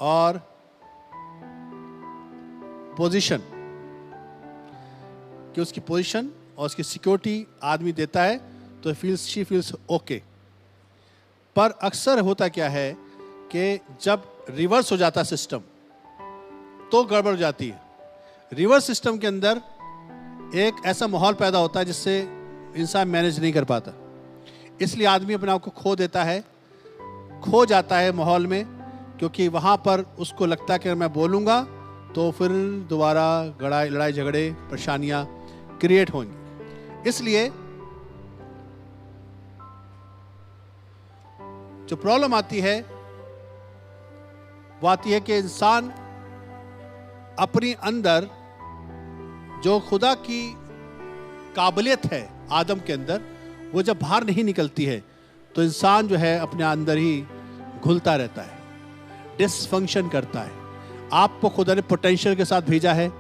और पोजीशन, कि उसकी पोजीशन और उसकी सिक्योरिटी आदमी देता है तो शी फील्स ओके। पर अक्सर होता क्या है कि जब रिवर्स हो जाता सिस्टम तो गड़बड़ हो जाती है। रिवर्स सिस्टम के अंदर एक ऐसा माहौल पैदा होता है जिससे इंसान मैनेज नहीं कर पाता। इसलिए आदमी अपने आप को खो देता है, खो जाता है माहौल में, क्योंकि वहाँ पर उसको लगता है कि अगर मैं बोलूँगा तो फिर दोबारा लड़ाई झगड़े परेशानियाँ क्रिएट होंगी। इसलिए जो प्रॉब्लम आती है वो आती है कि इंसान अपनी अंदर जो खुदा की काबिलियत है आदम के अंदर, वो जब बाहर नहीं निकलती है तो इंसान जो है अपने अंदर ही घुलता रहता है, डिसफंक्शन करता है। आपको खुदा ने पोटेंशियल के साथ भेजा है,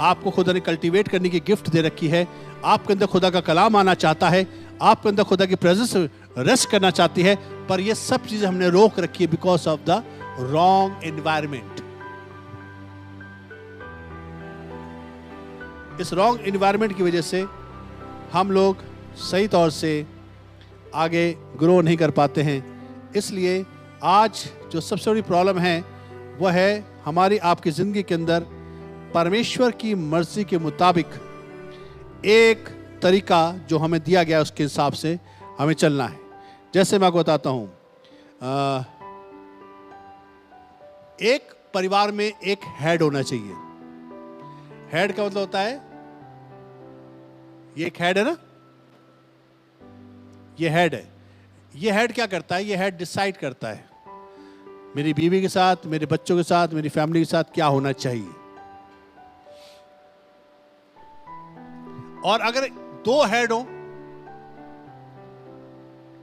आपको खुदा ने कल्टीवेट करने की गिफ्ट दे रखी है, आपके अंदर खुदा का कलाम आना चाहता है, आपके अंदर खुदा की प्रेजेंस रेस्ट करना चाहती है, पर ये सब चीजें हमने रोक रखी है because of the wrong environment. इस रॉन्ग एनवायरमेंट की वजह से हम लोग सही तौर से आगे ग्रो नहीं कर पाते हैं। इसलिए आज जो सबसे बड़ी प्रॉब्लम है वह है हमारी आपकी जिंदगी के अंदर परमेश्वर की मर्जी के मुताबिक एक तरीका जो हमें दिया गया है उसके हिसाब से हमें चलना है। जैसे मैं आपको बताता हूं, एक परिवार में एक हेड होना चाहिए। हेड का मतलब होता है, ये एक हेड है ना, ये हेड है। ये हेड क्या करता है? ये हेड डिसाइड करता है मेरी बीवी के साथ, मेरे बच्चों के साथ, मेरी फैमिली के साथ क्या होना चाहिए। और अगर दो हेड हो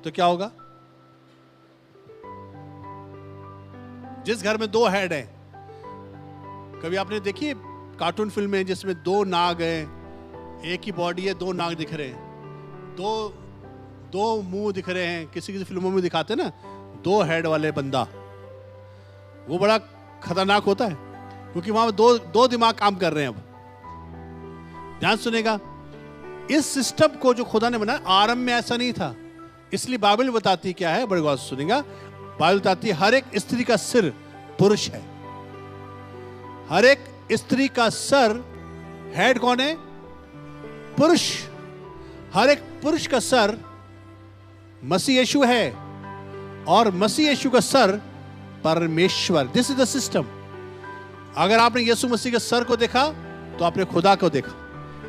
तो क्या होगा? जिस घर में दो हेड हैं, कभी आपने देखी कार्टून फिल्म है जिसमें दो नाग हैं, एक ही बॉडी है, दो नाग दिख रहे हैं, दो मुंह दिख रहे हैं, किसी किसी फिल्मों में दिखाते हैं ना, दो हेड वाले बंदा, वो बड़ा खतरनाक होता है क्योंकि वहां दो दिमाग काम कर रहे हैं। अब ध्यान सुनेगा, इस सिस्टम को जो खुदा ने बनाया आरंभ में ऐसा नहीं था। इसलिए बाइबल बताती क्या है, बड़ी गौर से सुनेगा, बाइबल बताती है हर एक स्त्री का सिर पुरुष है। हर एक स्त्री का सर, हेड कौन है? पुरुष। हर एक पुरुष का सर मसीह यीशु है और मसीह यीशु का सर परमेश्वर। This is the system. अगर आपने यीशु मसीह के सर को देखा तो आपने खुदा को देखा।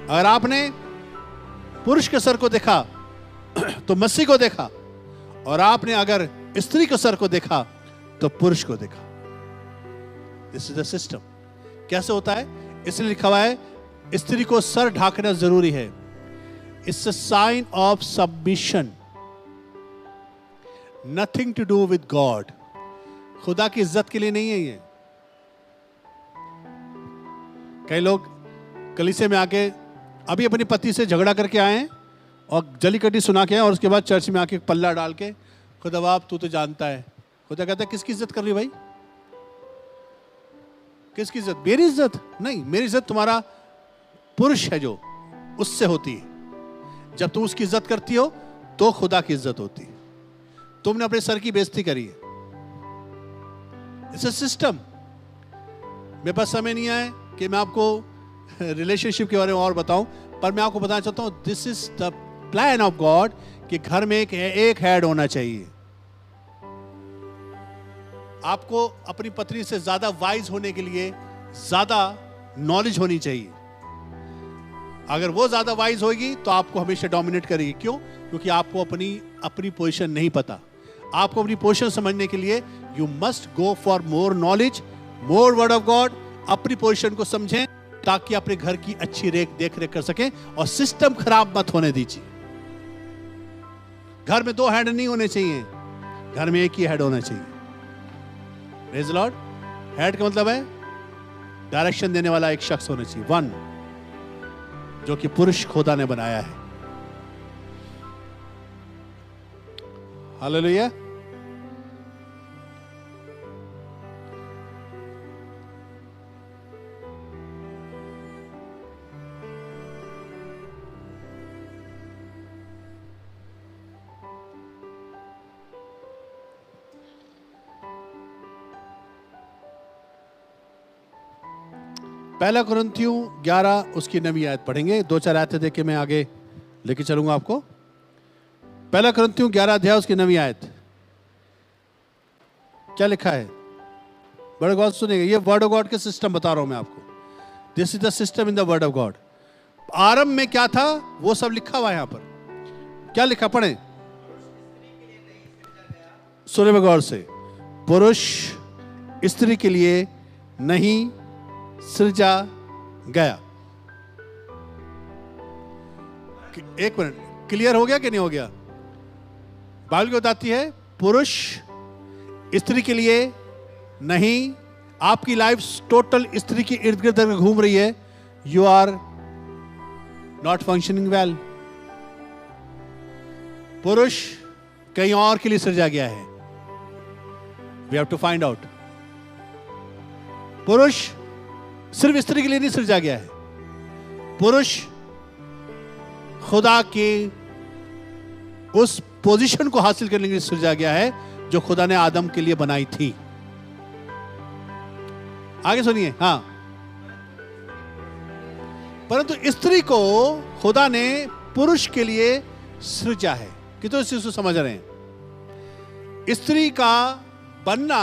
अगर आपने पुरुष के सर को देखा तो मसीह को देखा, और आपने अगर स्त्री के सर को देखा तो पुरुष को देखा। This is the system. कैसे होता है? इसलिए लिखा हुआ है स्त्री को सर ढांकना जरूरी है। It's a sign of submission, nothing to do with God. खुदा की इज्जत के लिए नहीं है ये। कई लोग कलीसिया में आके अभी अपनी पति से झगड़ा करके आए हैं और जली कटी सुना के आए, और उसके बाद चर्च में आके पल्ला डाल के, खुदा बाप तू तो जानता है। खुदा कहता है किसकी इज्जत कर रही भाई? किसकी इज्जत? मेरी इज्जत नहीं, मेरी इज्जत तुम्हारा पुरुष है जो, उससे होती है। जब तुम उसकी इज्जत करती हो तो खुदा की इज्जत होती है। तुमने अपने सर की बेइज्जती करी है। It's a system. मेरे पास समय नहीं है कि मैं आपको रिलेशनशिप के बारे में और बताऊं, पर मैं आपको बताना चाहता हूं this is the plan of God कि घर में एक हेड होना चाहिए। आपको अपनी पत्नी से ज्यादा वाइज होने के लिए ज्यादा नॉलेज होनी चाहिए। अगर वो ज्यादा वाइज होगी तो आपको हमेशा डोमिनेट करेगी। क्यों? क्योंकि आपको अपनी पोजीशन नहीं पता। आपको अपनी पोजीशन समझने के लिए you must go for more knowledge, more word of God. अपनी पोजीशन को समझें ताकि अपने घर की अच्छी देख रेख कर सकें और सिस्टम खराब मत होने दीजिए। घर में दो हेड नहीं होने चाहिए, घर में एक ही हेड होना चाहिए। Praise the Lord. हेड का मतलब है डायरेक्शन देने वाला एक शख्स होना चाहिए, वन, जो कि पुरुष खुदा ने बनाया है। हालेलुया। पहला कुरिन्थियों 11 उसकी 9वीं आयत पढ़ेंगे। 2-4 आयतें देख के मैं आगे लेके चलूंगा आपको। पहला करंथियों 11 अध्याय उसकी 9वीं आयत, क्या लिखा है? बड़े गौर सुनिएगा, ये वर्ड ऑफ गॉड के सिस्टम बता रहा हूं मैं आपको। This is the system in the word of God. आरंभ में क्या था वो सब लिखा हुआ है यहां पर। क्या लिखा, पढ़े सुनिए गौर से। पुरुष स्त्री के लिए नहीं सृजा गया। एक मिनट, क्लियर हो गया कि नहीं हो गया? बाइबल क्या बताती है? पुरुष स्त्री के लिए नहीं। आपकी लाइफ टोटल स्त्री की इर्द गिर्द घूम रही है, you are not functioning well. पुरुष कहीं और के लिए सृजा गया है। We have to find out. पुरुष सिर्फ स्त्री के लिए नहीं सृजा गया है। पुरुष खुदा की उस पोजीशन को हासिल करने के लिए सृजा गया है जो खुदा ने आदम के लिए बनाई थी। आगे सुनिए। हाँ, परंतु स्त्री को खुदा ने पुरुष के लिए सृजा है। कि तो इस चीज को समझ रहे हैं? स्त्री का बनना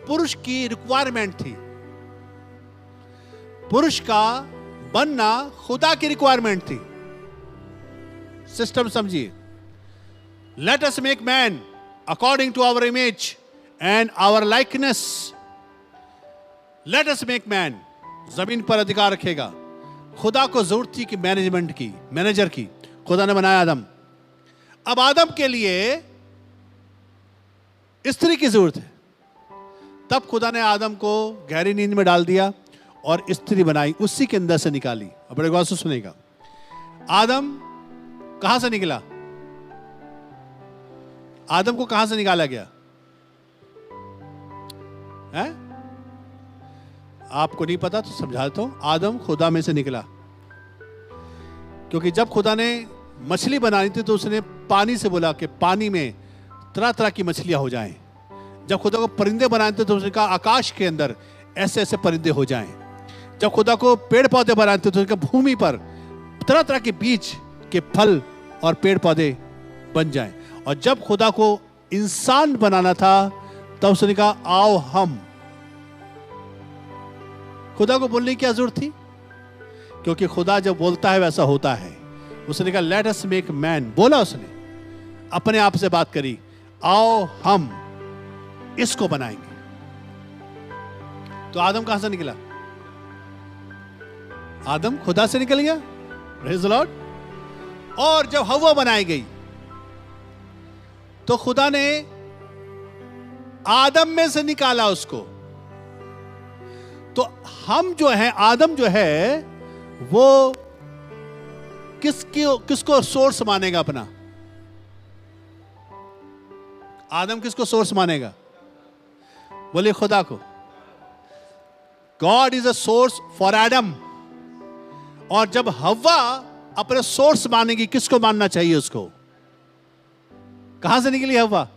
पुरुष की रिक्वायरमेंट थी। पुरुष का बनना खुदा की रिक्वायरमेंट थी। सिस्टम समझिए। Let us make man according to our image and our likeness. Let us make man, जमीन पर अधिकार रखेगा। खुदा को जरूरत थी कि मैनेजमेंट की, मैनेजर की। खुदा ने बनाया आदम। अब आदम के लिए स्त्री की जरूरत है। तब खुदा ने आदम को गहरी नींद में डाल दिया और स्त्री बनाई, उसी के अंदर से निकाली। अब बड़े गौर से सुनेगा। आदम कहां से निकला? आदम को कहां से निकाला गया है? आपको नहीं पता तो समझा देता हूं। आदम खुदा में से निकला, क्योंकि जब खुदा ने मछली बनानी थी तो उसने पानी से बोला कि पानी में तरह तरह की मछलियां हो जाएं। जब खुदा को परिंदे बनाने थे तो उसने कहा आकाश के अंदर ऐसे ऐसे परिंदे हो जाएं। जब खुदा को पेड़ पौधे बनाने थे तो उसने कहा भूमि पर तरह तरह के बीज के फल और पेड़ पौधे बन जाएं। और जब खुदा को इंसान बनाना था तब उसने कहा आओ हम। खुदा को बोलने की क्या जरूरत थी? क्योंकि खुदा जब बोलता है वैसा होता है। उसने कहा लेट अस मेक मैन, बोला उसने, अपने आप से बात करी, आओ हम इसको बनाएंगे। तो आदम कहां से निकला? आदम खुदा से निकल गया। Praise the Lord. और जब हव्वा बनाई गई तो खुदा ने आदम में से निकाला उसको। तो हम जो है, आदम जो है वो किसको सोर्स मानेगा अपना? आदम किसको सोर्स मानेगा? बोले खुदा को। God is a source for Adam. और जब हव्वा अपने सोर्स मानेगी, किसको मानना चाहिए उसको? कहां से निकली हव्वा?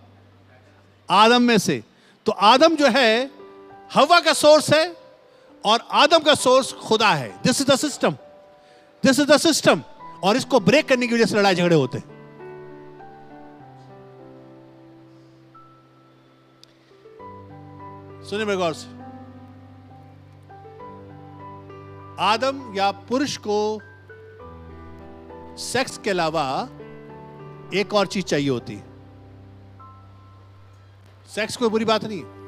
आदम में से। तो आदम जो है हव्वा का सोर्स है और आदम का सोर्स खुदा है। This is the system, this is the system. और इसको ब्रेक करने की वजह से लड़ाई झगड़े होते हैं। सुनिए मेरे गौर से। आदम या पुरुष को सेक्स के अलावा एक और चीज चाहिए होती है। सेक्स कोई बुरी बात नहीं है।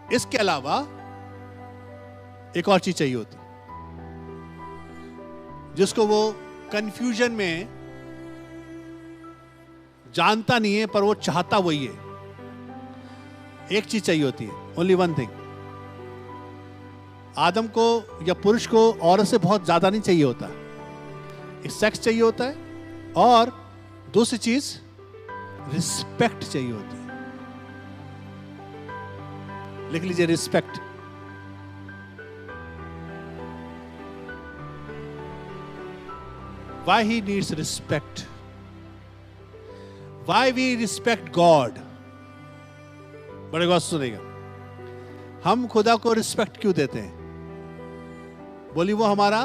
इसके अलावा एक और चीज चाहिए होती, जिसको वो कंफ्यूजन में जानता नहीं है पर वो चाहता वही है। एक चीज चाहिए होती है, ओनली वन थिंग। आदम को या पुरुष को औरत से बहुत ज्यादा नहीं चाहिए होता। एक सेक्स चाहिए होता है और दूसरी चीज रिस्पेक्ट चाहिए होती है। लिख लीजिए, respect. Why he needs respect? Why we respect God? बड़े गौर से सुनेगा। हम खुदा को रिस्पेक्ट क्यों देते हैं? बोली वो हमारा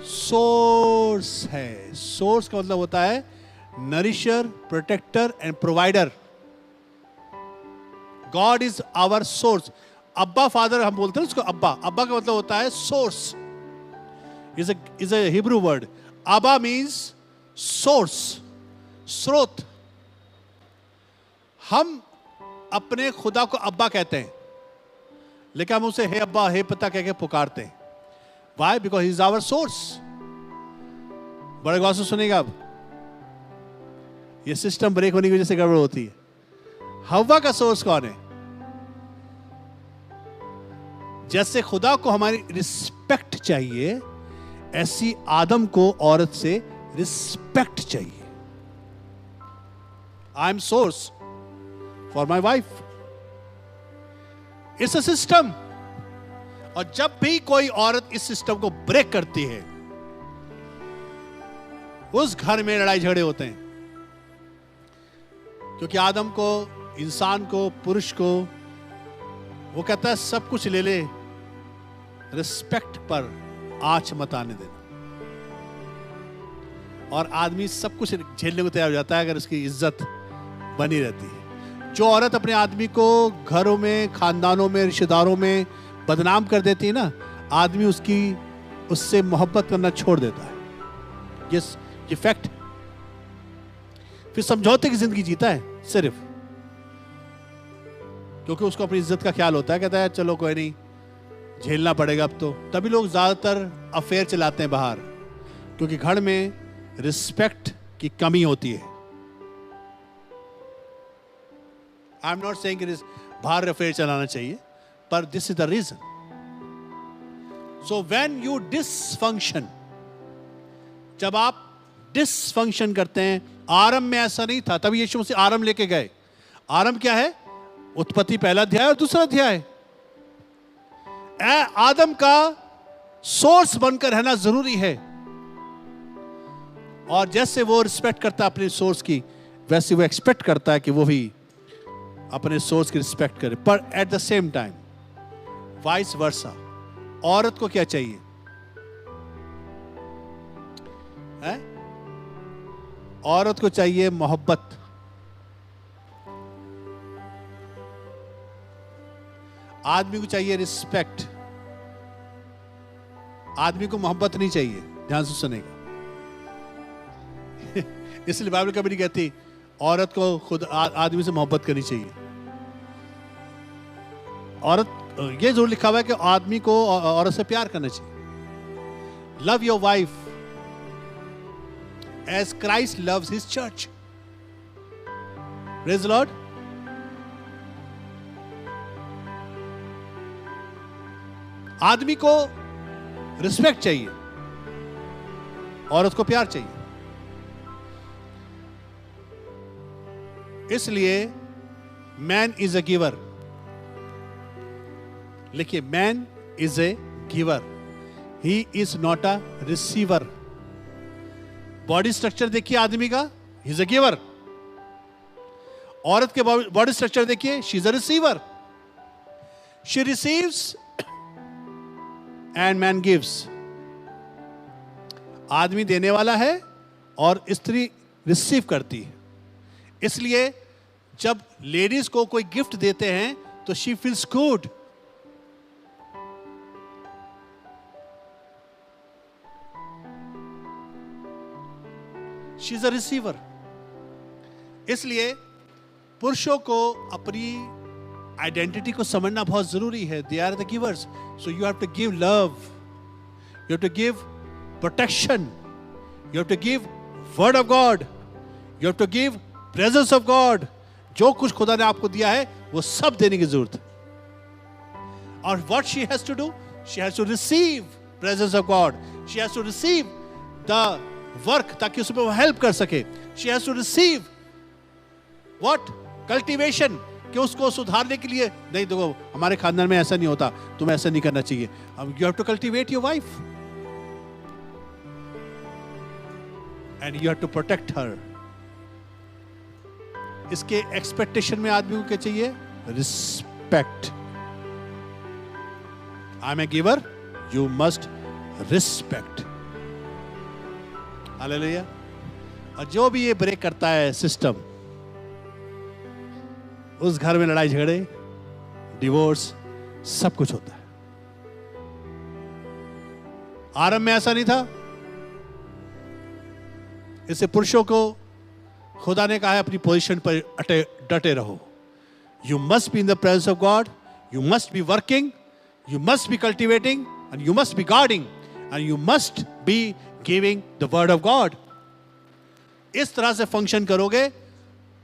सोर्स है। सोर्स का मतलब होता है nourisher, protector and provider. God is our source. अब्बा फादर हम बोलते हैं उसको अब्बा। अब्बा का मतलब होता है source. Is a Hebrew word. अब्बा मीन्स सोर्स, स्रोत। हम अपने खुदा को अब्बा कहते हैं, लेकिन हम उसे हे अब्बा, हे पिता कह के पुकारते हैं। Why? Because he is our source. बड़े गौर से सुनेगा। अब ये सिस्टम ब्रेक होने की वजह से गड़बड़ होती है। हव्वा का सोर्स कौन है? जैसे खुदा को हमारी रिस्पेक्ट चाहिए, ऐसी आदम को औरत से रिस्पेक्ट चाहिए। I am source for my wife. It's a system. और जब भी कोई औरत इस सिस्टम को ब्रेक करती है, उस घर में लड़ाई झगड़े होते हैं। क्योंकि आदम को, इंसान को, पुरुष को, वो कहता है सब कुछ ले ले, रिस्पेक्ट पर आंच मत आने देना। और आदमी सब कुछ झेलने को तैयार हो जाता है अगर उसकी इज्जत बनी रहती है। जो औरत अपने आदमी को घरों में, खानदानों में, रिश्तेदारों में बदनाम कर देती है ना, आदमी उससे मोहब्बत करना छोड़ देता है। ये फैक्ट। फिर समझौते की जिंदगी जीता है सिर्फ, क्योंकि उसको अपनी इज्जत का ख्याल होता है। कहता है चलो कोई नहीं, झेलना पड़ेगा अब तो। तभी लोग ज्यादातर अफेयर चलाते हैं बाहर, क्योंकि घर में रिस्पेक्ट की कमी होती है। I am not saying it is बाहर अफेयर चलाना चाहिए, पर this is the reason. So when you dysfunction, जब आप डिसफंक्शन करते हैं, आरंभ में ऐसा नहीं था, तभी यीशु मसीह आरंभ लेके गए। आरंभ क्या है? उत्पत्ति पहला अध्याय और दूसरा अध्याय। आदम का सोर्स बनकर रहना जरूरी है। और जैसे वो रिस्पेक्ट करता है अपने सोर्स की, वैसे वो एक्सपेक्ट करता है कि वो भी अपने सोर्स की रिस्पेक्ट करे। पर at the same time vice versa, औरत को क्या चाहिए है? औरत को चाहिए मोहब्बत। आदमी को चाहिए रिस्पेक्ट। आदमी को मोहब्बत नहीं चाहिए। ध्यान से सुनेगा। इसलिए बाइबल कभी नहीं कहती औरत को खुद आदमी से मोहब्बत करनी चाहिए। औरत, ये जरूर लिखा हुआ है कि आदमी को औरत से प्यार करना चाहिए। Love your wife as Christ loves his church. Praise the Lord. आदमी को रिस्पेक्ट चाहिए, औरत को प्यार चाहिए। इसलिए मैन इज अ गिवर। लिखिए, man is a giver, he is not a receiver. Body structure देखिए आदमी का, ही इज अ गिवर। औरत के बॉडी स्ट्रक्चर देखिए, she is a receiver. She receives and man gives. आदमी देने वाला है और स्त्री रिसीव करती है। इसलिए जब लेडीज को कोई गिफ्ट देते हैं तो she feels good. She is a receiver. इसलिए पुरुषों को अपनी आइडेंटिटी को समझना बहुत जरूरी है। They are the givers, so you have to give love, you have to give protection, you have to give word of God, you have to give presence of God. जो कुछ खुदा ने आपको दिया है वो सब देने की जरूरत है। और what she has to do, she has to receive presence of God, she has to receive the work, ताकि उसमें वो हेल्प कर सके। She has to receive what, cultivation, कि उसको सुधारने के लिए। नहीं, देखो हमारे खानदान में ऐसा नहीं होता, तुम्हें ऐसा नहीं करना चाहिए। You have to cultivate your wife and you have to protect her. इसके एक्सपेक्टेशन में आदमी को क्या चाहिए? Respect. I am a giver, you must respect. Hallelujah. और जो भी ये ब्रेक करता है सिस्टम, उस घर में लड़ाई झगड़े, डिवोर्स, सब कुछ होता है। आरंभ में ऐसा नहीं था। इससे पुरुषों को खुदा ने कहा है अपनी पोजीशन पर डटे रहो। You must be in the presence of God, you must be working, you must be cultivating and you must be guarding and you must be giving the word of God. इस तरह से function करोगे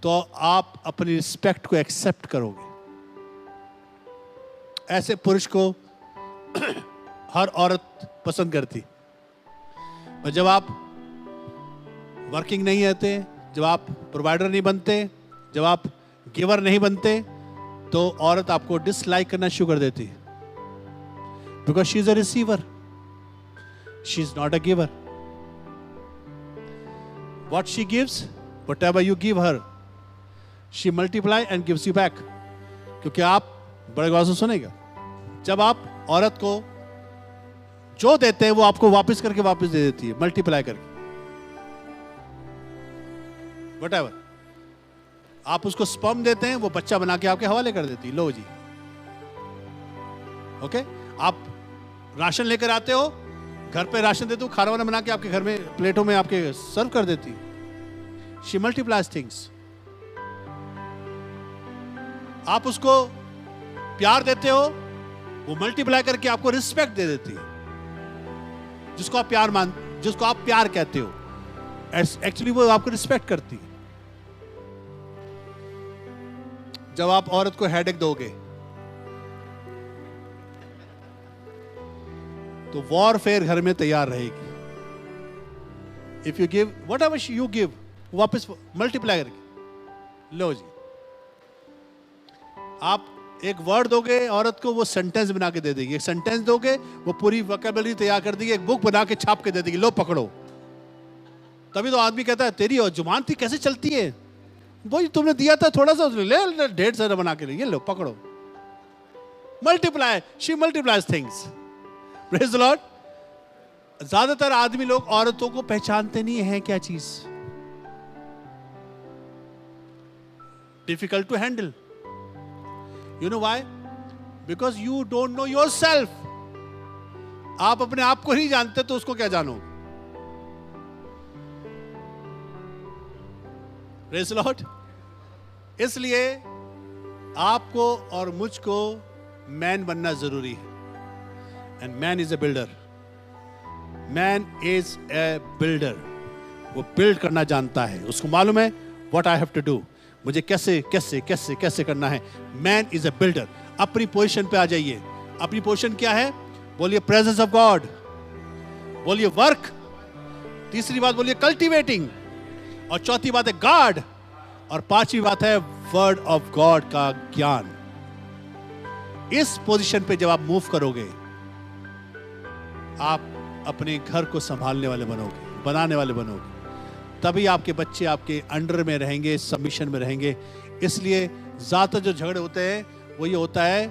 तो आप अपनी respect को accept करोगे। ऐसे पुरुष को हर औरत पसंद करती। और जब आप वर्किंग नहीं रहते, जब आप प्रोवाइडर नहीं बनते, जब आप गिवर नहीं बनते, तो औरत आपको डिसलाइक करना शुरू कर देती, because she is a receiver, she is not a giver. What she gives, what ever you give her, she multiply and gives you back. क्योंकि आप बड़े गौर से सुनेगा, जब आप औरत को जो देते हैं वो आपको वापस करके वापस दे देती है, मल्टीप्लाई करके। व्हाटएवर आप उसको स्पर्म देते हैं, वो बच्चा बना के आपके हवाले कर देती है। लो जी, ओके। आप राशन लेकर आते हो, घर पे राशन देते हो, खाना वाना बना के आपके घर में प्लेटों में आपके सर्व कर देती है। She multiplies things. आप उसको प्यार देते हो, वो मल्टीप्लाई करके आपको रिस्पेक्ट दे देती है। जिसको आप प्यार कहते हो, एक्चुअली वो आपको रिस्पेक्ट करती है। जब आप औरत को हेडेक दोगे तो वॉरफेयर घर में तैयार रहेगी। If you give what ever you give, वापस मल्टीप्लाई करके। लो जी, आप एक वर्ड दोगे औरत को, वो सेंटेंस बना के दे देगी। एक सेंटेंस दोगे, वो पूरी वोकैबुलरी तैयार कर देगी, एक बुक बना के छाप के दे देगी। लो पकड़ो। तभी तो आदमी कहता है तेरी और जुबान थी कैसे चलती है, वो तुमने दिया था थोड़ा सा, ले 1.5 बना के लिए, लो पकड़ो। Multiply, she multiplies things. Praise the Lord. ज्यादातर आदमी लोग औरतों को पहचानते नहीं है क्या चीज, difficult to handle. You know why? Because you don't know yourself. आप अपने आप को नहीं जानते तो उसको क्या जानो। Praise the Lord. इसलिए आपको और मुझको मैन बनना जरूरी है। And man is a builder. Man is a builder. वो बिल्ड करना जानता है, उसको मालूम है what I have to do, मुझे कैसे कैसे कैसे कैसे करना है। Man is a builder. अपनी पोजीशन पे आ जाइए। अपनी पोजीशन क्या है? बोलिए प्रेजेंस ऑफ गॉड, बोलिए वर्क, तीसरी बात बोलिए कल्टीवेटिंग, और चौथी बात है गार्ड, और पांचवी बात है वर्ड ऑफ गॉड का ज्ञान। इस पोजीशन पे जब आप मूव करोगे, आप अपने घर को संभालने वाले बनोगे, बनाने वाले बनोगे। तभी आपके बच्चे आपके अंडर में रहेंगे, सबमिशन में रहेंगे। इसलिए ज्यादातर जो झगड़े होते हैं वो ये होता है।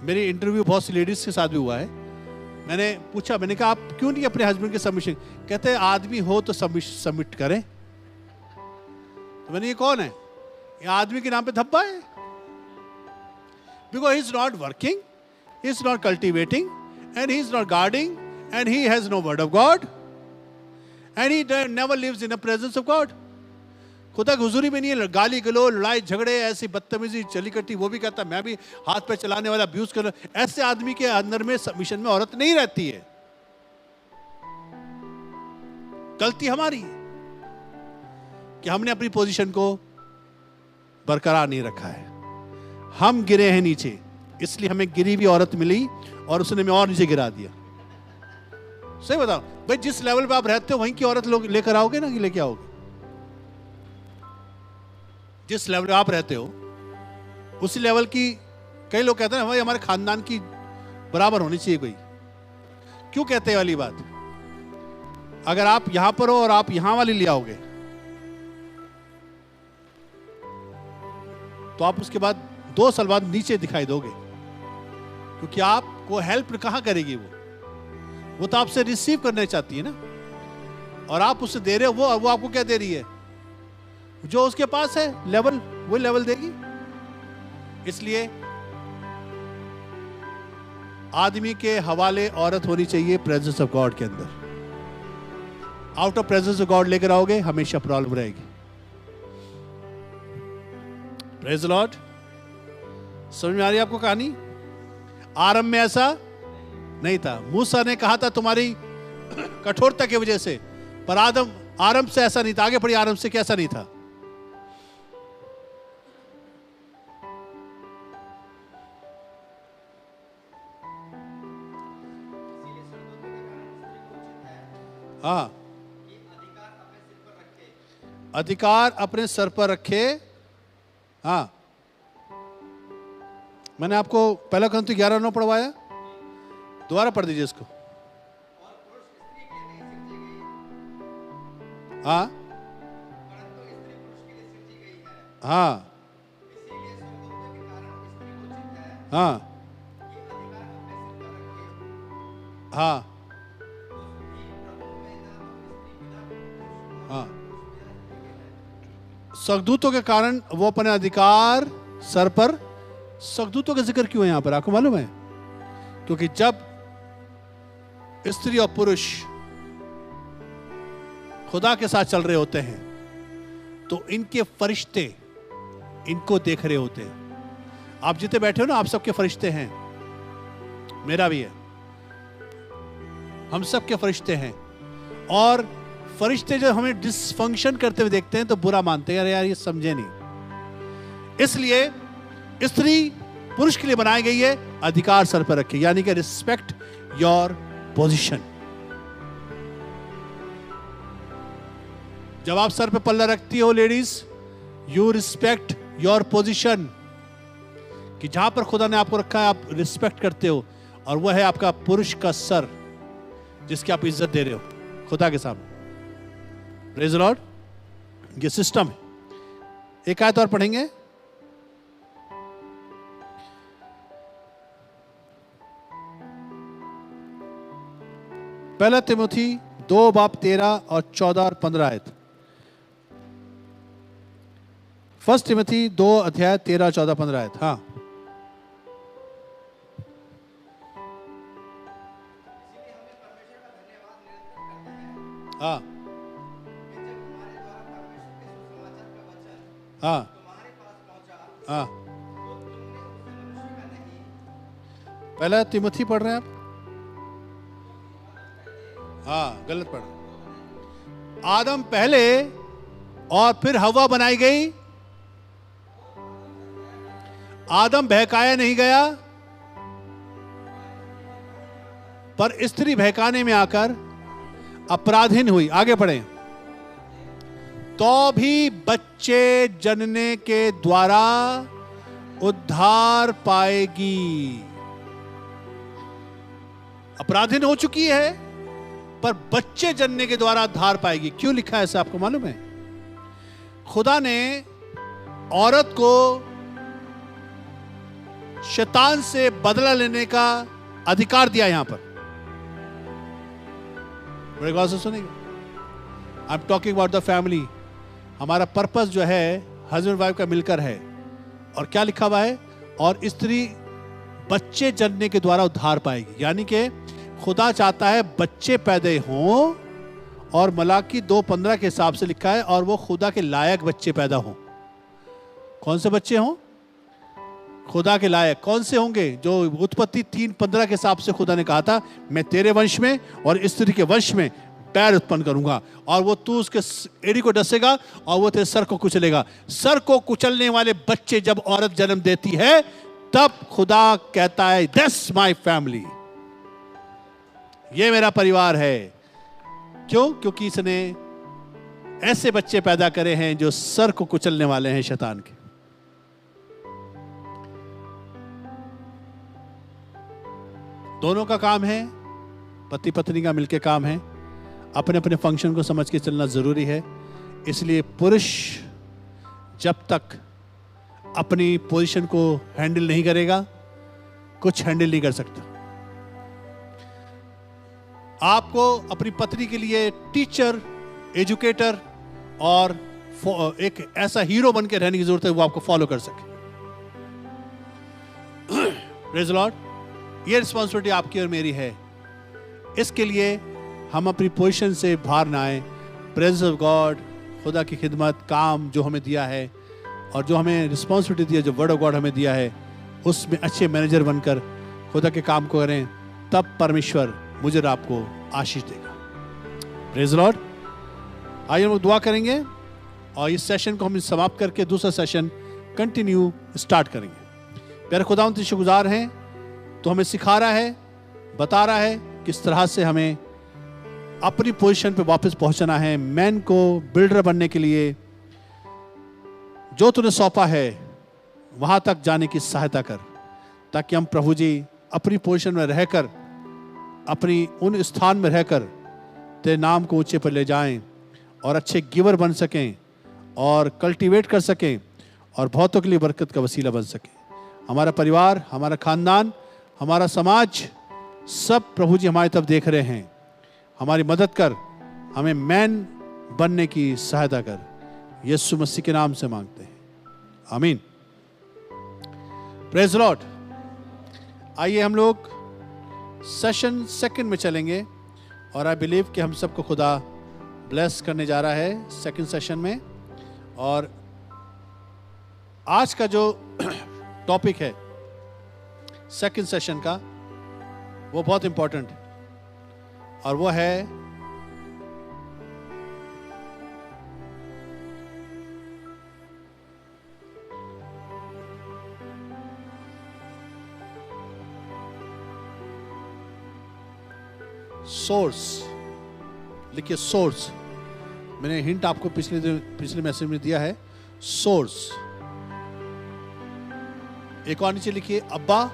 मेरी इंटरव्यू बहुत सी लेडीज के साथ भी हुआ है। मैंने पूछा, मैंने कहा आप क्यों नहीं अपने हस्बैंड के सबमिशन, कहते हैं आदमी हो तो सबमिट करें। तो मैंने, ये कौन है? ये आदमी के नाम पे धब्बा है। Because he is not working, he is not cultivating and he is not guarding and he has no word of God and he never lives in the presence of God. खुदा की हुजूरी में नहीं है। गाली गलो, लड़ाई झगड़े, ऐसी बदतमीजी चली करती, वो भी कहता मैं भी हाथ पे चलाने वाला अब्यूज कर। ऐसे आदमी के अंदर में सबमिशन में औरत नहीं रहती है। गलती हमारी कि हमने अपनी पोजीशन को बरकरार नहीं रखा है। हम गिरे हैं नीचे, इसलिए हमें गिरी हुई औरत मिली और उसने हमें और नीचे गिरा दिया। सही बताओ भाई, जिस लेवल पे आप रहते हो वहीं की औरत लोग लेकर आओगे ना, कि लेके आओगे? जिस लेवल पे आप रहते हो उसी लेवल की। कई लोग कहते हैं भाई हमारे खानदान की बराबर होनी चाहिए कोई। क्यों कहते हैं वाली बात? अगर आप यहां पर हो और आप यहां वाली ले आओगे तो आप उसके बाद 2 साल बाद नीचे दिखाई दोगे, क्योंकि आपको हेल्प कहां करेगी वो तो आपसे रिसीव करना चाहती है ना। और आप उससे दे रहे हो वो आपको क्या दे रही है? जो उसके पास है लेवल, वो लेवल देगी। इसलिए आदमी के हवाले औरत होनी चाहिए प्रेजेंस ऑफ गॉड के अंदर। Out of presence of God लेकर आओगे, हमेशा प्रॉब्लम रहेगी। Praise the Lord. समझ में आ रही है आपको कहानी? आरंभ में ऐसा नहीं था। मूसा ने कहा था तुम्हारी कठोरता की वजह से, पर आरंभ से ऐसा नहीं था। आगे पढ़िए, आरंभ से कैसा नहीं था? हाँ, अधिकार अपने सर पर रखे। हाँ, मैंने आपको पहला क्रंथ 11:9 पढ़वाया, दोबारा पढ़ दीजिए इसको। हाँ हाँ हाँ हाँ हाँ, स्वर्गदूतों के कारण वो अपने अधिकार सर पर। स्वर्गदूतों का जिक्र क्यों है यहां पर, आपको मालूम है? क्योंकि जब स्त्री और पुरुष खुदा के साथ चल रहे होते हैं तो इनके फरिश्ते इनको देख रहे होते हैं। आप जितने बैठे हो ना, आप सबके फरिश्ते हैं, मेरा भी है, हम सबके फरिश्ते हैं। और फरिश्ते जब हमें डिसफंक्शन करते हुए देखते हैं तो बुरा मानते हैं, अरे यार ये समझे नहीं। इसलिए स्त्री पुरुष के लिए बनाई गई है, अधिकार सर पर रखे, यानी कि रिस्पेक्ट योर पोजीशन। जब आप सर पे पल्ला रखती हो ladies, you respect your position, कि जहां पर खुदा ने आपको रखा है आप रिस्पेक्ट करते हो, और वह है आपका पुरुष का सर जिसकी आप इज्जत दे रहे हो खुदा के सामने। Praise the Lord. ये सिस्टम है। एक आयत और पढ़ेंगे, पहला तिमोथी 2:13 और 14 और 15 आयत। फर्स्ट तिमोथी 2:13, 14, 15 आयत। हाँ, हाँ हाँ हाँ, पहला तिमोथी पढ़ रहे हैं आप? हाँ, गलत पढ़ रहे। आदम पहले और फिर हवा बनाई गई। आदम बहकाया नहीं गया, पर स्त्री बहकाने में आकर अपराधीन हुई। आगे पढ़ें। तो भी बच्चे जनने के द्वारा उद्धार पाएगी। अपराधीन हो चुकी है, पर बच्चे जनने के द्वारा उद्धार पाएगी। क्यों लिखा है ऐसा, आपको मालूम है? खुदा ने औरत को शैतान से बदला लेने का अधिकार दिया यहां पर। बड़े गौर से सुनिए, I am talking about the family. हमारा पर्पस जो है हस्बैंड वाइफ का मिलकर है। और क्या लिखा हुआ है? और स्त्री बच्चे जनने के द्वारा उद्धार पाएगी। यानी कि खुदा चाहता है बच्चे पैदा हों, और मलाकी 2:15 के हिसाब से लिखा है, और वो खुदा के लायक बच्चे पैदा हों। कौन से बच्चे हों? खुदा के लायक। कौन से होंगे? जो उत्पत्ति 3:15 के हिसाब से खुदा ने कहा था, मैं तेरे वंश में और स्त्री के वंश में पैर उत्पन्न करूंगा, और वो तू उसके एड़ी को डसेगा और वो तेरे सर को कुचलेगा। सर को कुचलने वाले बच्चे जब औरत जन्म देती है, तब खुदा कहता है दैट्स माय फैमिली, ये मेरा परिवार है। क्यों? क्योंकि इसने ऐसे बच्चे पैदा करे हैं जो सर को कुचलने वाले हैं शैतान के। दोनों का काम है, पति पत्नी का मिलकर काम है। अपने अपने फंक्शन को समझ के चलना जरूरी है। इसलिए पुरुष जब तक अपनी पोजीशन को हैंडल नहीं करेगा, कुछ हैंडल नहीं कर सकता। आपको अपनी पत्नी के लिए टीचर एजुकेटर और एक ऐसा हीरो बन के रहने की जरूरत है वो आपको फॉलो कर सके। Praise the Lord. ये रिस्पॉन्सिबिलिटी आपकी और मेरी है। इसके लिए हम अपनी पोजीशन से बाहर ना आए। प्रेजेंस ऑफ गॉड, खुदा की खिदमत, काम जो हमें दिया है और जो हमें रिस्पॉन्सिबिलिटी दिया, जो वर्ड ऑफ गॉड हमें दिया है, उसमें अच्छे मैनेजर बनकर खुदा के काम को करें, तब परमेश्वर मुझे और आपको आशीष देगा। Praise the Lord. आइए हम दुआ करेंगे और इस सेशन को हम समाप्त करके दूसरा सेशन कंटिन्यू स्टार्ट करेंगे। प्यारे खुदावंद यीशु गुजार हैं, तो हमें सिखा रहा है, बता रहा है किस तरह से हमें अपनी पोजीशन पे वापस पहुंचना है। मैन को बिल्डर बनने के लिए जो तूने सौंपा है वहां तक जाने की सहायता कर, ताकि हम प्रभु जी अपनी पोजीशन में रहकर, अपनी उन स्थान में रहकर तेरे नाम को ऊंचे पर ले जाएं और अच्छे गिवर बन सकें और कल्टीवेट कर सकें और बहुतों के लिए बरकत का वसीला बन सकें। हमारा परिवार, हमारा खानदान, हमारा समाज, सब प्रभु जी हमारी तरफ देख रहे हैं। हमारी मदद कर, हमें मैन बनने की सहायता कर। यीशु मसीह के नाम से मांगते हैं, आमीन। Praise the Lord. आइए हम लोग सेशन सेकंड में चलेंगे और आई बिलीव कि हम सबको खुदा ब्लेस करने जा रहा है सेकंड सेशन में। और आज का जो टॉपिक है सेकंड सेशन का, वो बहुत इंपॉर्टेंट है और वो है सोर्स। लिखिए सोर्स। मैंने हिंट आपको पिछले मैसेज में दिया है, सोर्स। एक और नीचे लिखिए अब्बा,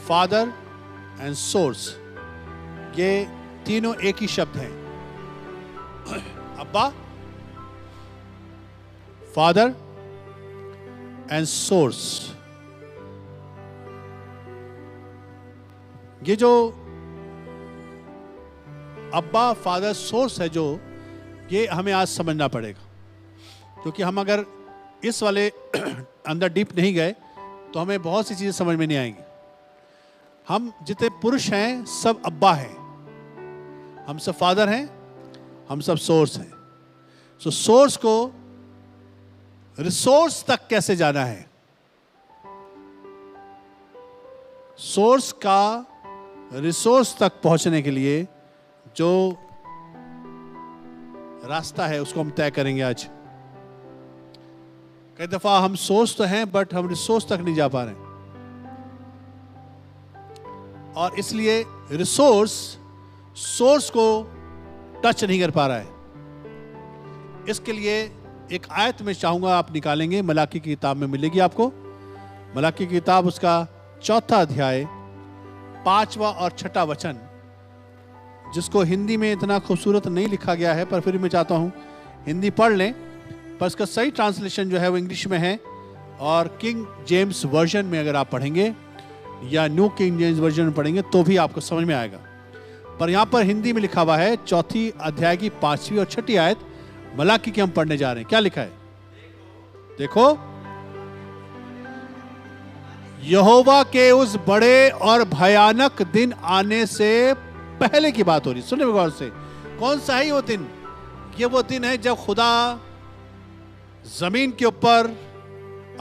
फादर एंड सोर्स। ये तीनों एक ही शब्द हैं, अब्बा, फादर एंड सोर्स। ये जो अब्बा, फादर, सोर्स है, जो ये हमें आज समझना पड़ेगा, क्योंकि हम अगर इस वाले अंदर डीप नहीं गए तो हमें बहुत सी चीजें समझ में नहीं आएंगी। हम जितने पुरुष हैं सब अब्बा हैं, हम सब फादर हैं, हम सब सोर्स हैं। सो सोर्स को रिसोर्स तक कैसे जाना है, सोर्स का रिसोर्स तक पहुंचने के लिए जो रास्ता है उसको हम तय करेंगे आज। कई दफा हम सोर्स तो हैं बट हम रिसोर्स तक नहीं जा पा रहे हैं, और इसलिए रिसोर्स सोर्स को टच नहीं कर पा रहा है। इसके लिए एक आयत में चाहूंगा आप निकालेंगे, मलाकी की किताब में मिलेगी आपको। मलाकी की किताब, उसका 4था अध्याय, 5वां और 6ठा वचन, जिसको हिंदी में इतना खूबसूरत नहीं लिखा गया है, पर फिर मैं चाहता हूं हिंदी पढ़ लें। पर इसका सही ट्रांसलेशन जो है वो इंग्लिश में है, और किंग जेम्स वर्जन में अगर आप पढ़ेंगे या न्यू किंग जेम्स वर्जन में पढ़ेंगे तो भी आपको समझ में आएगा। पर यहां पर हिंदी में लिखा हुआ है 4थी अध्याय की 5वीं और 6ठी आयत मलाकी की हम पढ़ने जा रहे हैं। क्या लिखा है? देखो, यहोवा के उस बड़े और भयानक दिन आने से पहले की बात हो रही। सुनिए गौर से, कौन सा है वो दिन? ये वो दिन है जब खुदा जमीन के ऊपर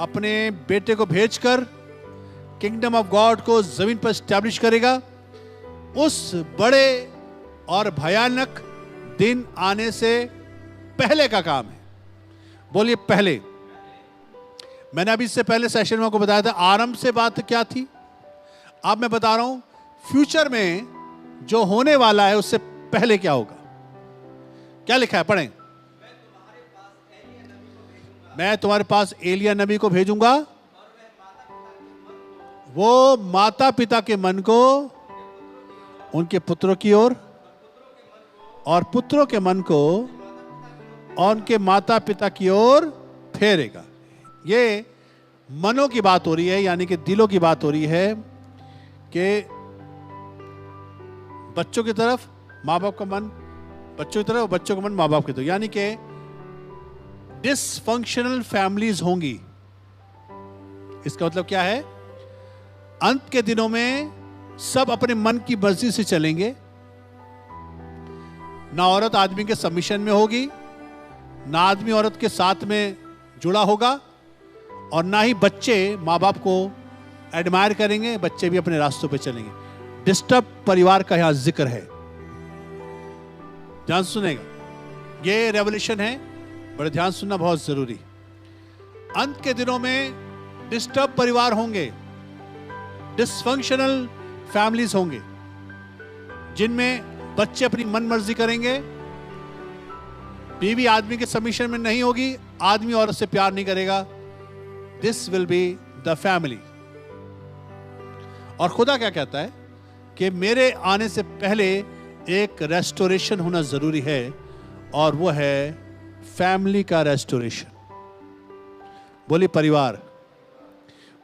अपने बेटे को भेजकर किंगडम ऑफ गॉड को जमीन पर स्टैब्लिश करेगा। उस बड़े और भयानक दिन आने से पहले का काम है। बोलिए पहले। मैंने अभी इससे पहले सेशन में आपको बताया था आरंभ से बात क्या थी। अब मैं बता रहा हूं फ्यूचर में जो होने वाला है उससे पहले क्या होगा। क्या लिखा है? पढ़ें। मैं तुम्हारे पास एलिया नबी को भेजूंगा, वो माता पिता के मन को उनके पुत्रों की ओर और पुत्रों के मन को उनके माता पिता की ओर फेरेगा। ये मनों की बात हो रही है, यानी कि दिलों की बात हो रही है कि बच्चों की तरफ माँ बाप का मन, बच्चों की तरफ और बच्चों का मन माँ बाप की तरफ, यानी कि डिसफंक्शनल फैमिलीज होंगी। इसका मतलब क्या है? अंत के दिनों में सब अपने मन की मर्जी से चलेंगे, ना औरत आदमी के सबमिशन में होगी, ना आदमी औरत के साथ में जुड़ा होगा, और ना ही बच्चे माँ बाप को एडमायर करेंगे, बच्चे भी अपने रास्तों पे चलेंगे। डिस्टर्ब परिवार का यहां जिक्र है, ध्यान सुनेगा, ये रेवोल्यूशन है, बड़े ध्यान सुनना बहुत जरूरी। अंत के दिनों में डिस्टर्ब परिवार होंगे, डिसफंक्शनल फैमिलीज होंगे, जिनमें बच्चे अपनी मन मर्जी करेंगे, बीवी आदमी के सबमिशन में नहीं होगी, आदमी औरत से प्यार नहीं करेगा। This will be the family. और खुदा क्या कहता है कि मेरे आने से पहले एक रेस्टोरेशन होना जरूरी है, और वो है फैमिली का रेस्टोरेशन। बोली परिवार,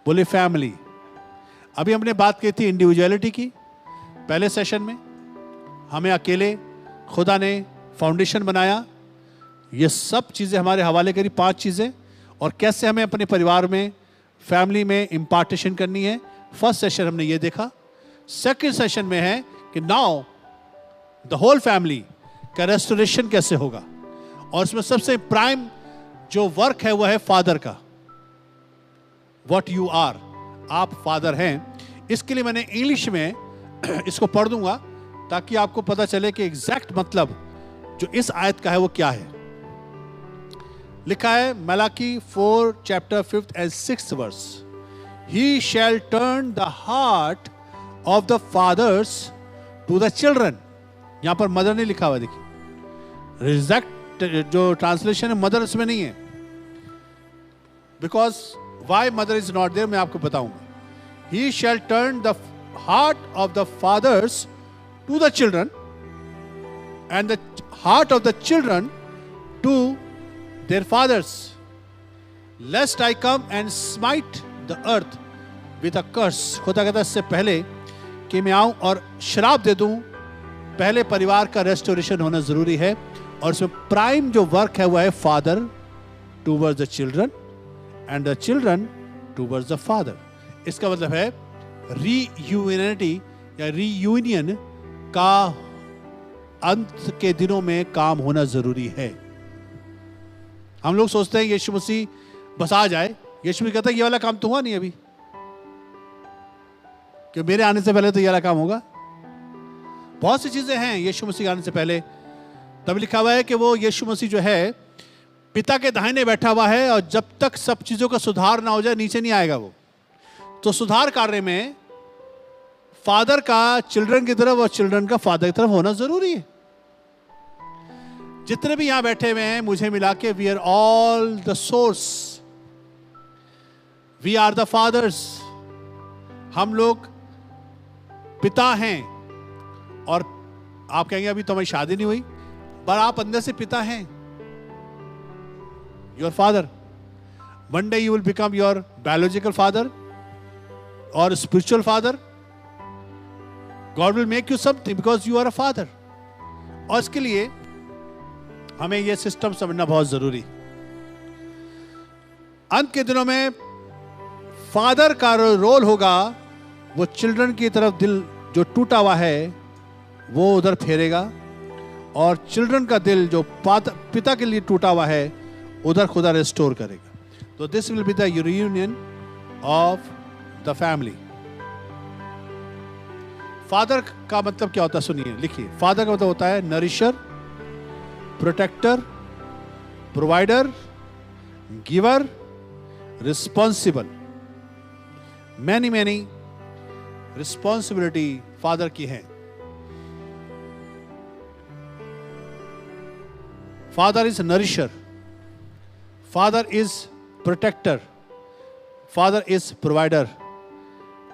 बोली फैमिली। अभी हमने बात की थी इंडिविजुअलिटी की पहले सेशन में, हमें अकेले खुदा ने फाउंडेशन बनाया, ये सब चीजें हमारे हवाले करी, 5 चीजें, और कैसे हमें अपने परिवार में, फैमिली में इंपार्टेशन करनी है। फर्स्ट सेशन हमने ये देखा। सेकंड सेशन में है कि नाउ द होल फैमिली का रेस्टोरेशन कैसे होगा, और इसमें सबसे प्राइम जो वर्क है वह है फादर का। व्हाट यू आर, आप फादर हैं। इसके लिए मैंने इंग्लिश में इसको पढ़ दूंगा ताकि आपको पता चले कि एग्जैक्ट मतलब जो इस आयत का है वो क्या है। लिखा है Malachi 4 chapter 5th and 6th verse, He shall turn the heart of the fathers to the children। यहां पर मदर नहीं लिखा हुआ, देखिए एग्जैक्ट जो ट्रांसलेशन है मदर इसमें नहीं है, because why mother is not there मैं आपको बताऊंगा। He shall turn the heart of the fathers to the children and the heart of the children to their fathers, lest I come and smite the earth with a curse। खुदा कहता है इससे पहले कि मैं आऊं और श्राप दे दूं, पहले परिवार का रेस्टोरेशन होना जरूरी है, और इसमें प्राइम जो वर्क है वो है father towards the children and the children towards the father. इसका मतलब है रीयूनिटी या रीयूनियन का अंत के दिनों में काम होना जरूरी है। हम लोग सोचते हैं यीशु मसीह बस आ जाए, यीशु मसीह कहता है ये वाला काम तो हुआ नहीं अभी, कि मेरे आने से पहले तो ये वाला काम होगा। बहुत सी चीजें हैं यीशु मसीह आने से पहले, तब लिखा हुआ है कि वो यीशु मसीह जो है पिता के दाहिने बैठा हुआ है, और जब तक सब चीजों का सुधार ना हो जाए नीचे नहीं आएगा वो। तो सुधार कार्य में फादर का चिल्ड्रन की तरफ और चिल्ड्रन का फादर की तरफ होना जरूरी है। जितने भी यहां बैठे हुए हैं मुझे मिला के we are all the source, we are the fathers. हम लोग पिता हैं, और आप कहेंगे अभी तो हमारी शादी नहीं हुई, पर आप अंदर से पिता हैं, your father. One day you will become your biological father और spiritual father. God will make you something because you are a father. और इसके लिए हमें यह सिस्टम समझना बहुत जरूरी। अंत के दिनों में फादर का रोल होगा, वो चिल्ड्रन की तरफ दिल जो टूटा हुआ है वो उधर फेरेगा, और चिल्ड्रन का दिल जो पिता के लिए टूटा हुआ है उधर खुदा रिस्टोर करेगा। तो this will be the union of the family. Father का मतलब क्या होता है सुनिए, लिखिए। फादर का मतलब होता है nourisher, protector, provider, giver, responsible. Many many responsibility father की है। Father is nourisher, father is protector, father is provider,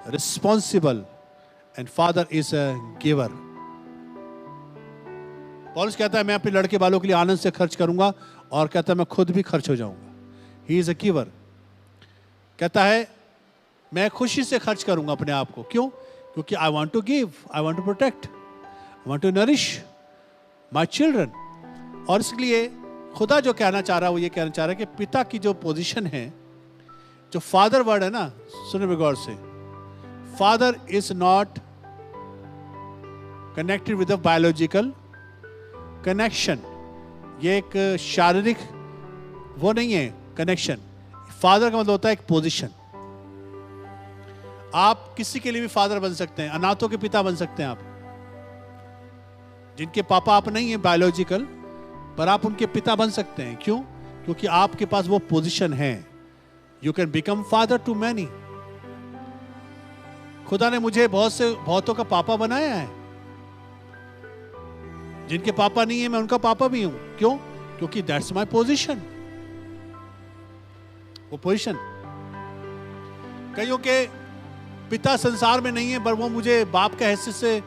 responsible, and father is a giver. पौलुस कहता है मैं अपने लड़के वालों के लिए आनंद से खर्च करूंगा, और कहता है मैं खुद भी खर्च हो जाऊंगा। ही इज अ गिवर। कहता है मैं खुशी से खर्च करूंगा अपने आप को। क्यों? क्योंकि I want to give, I want to protect, I want to nourish my children. और इसलिए खुदा जो कहना चाह रहा है वो ये कहना चाह रहा है कि पिता की जो पोजीशन है, जो फादर वर्ड है ना, सुनिए गौर से, father is not connected with the biological connection. ये एक शारीरिक वो नहीं है कनेक्शन। फादर का मतलब होता है एक पोजीशन। आप किसी के लिए भी फादर बन सकते हैं, अनाथों के पिता बन सकते हैं आप, जिनके पापा आप नहीं है बायोलॉजिकल, पर आप उनके पिता बन सकते हैं। क्यों? क्योंकि आपके पास वो पोजीशन है। You can become father to many. खुदा ने मुझे बहुतों का पापा बनाया है। जिनके पापा नहीं है मैं उनका पापा भी हूं। क्यों? क्योंकि दैट्स माय पोजीशन। वो पोजीशन, कईयों के पिता संसार में नहीं है पर वो मुझे बाप के हैसियत से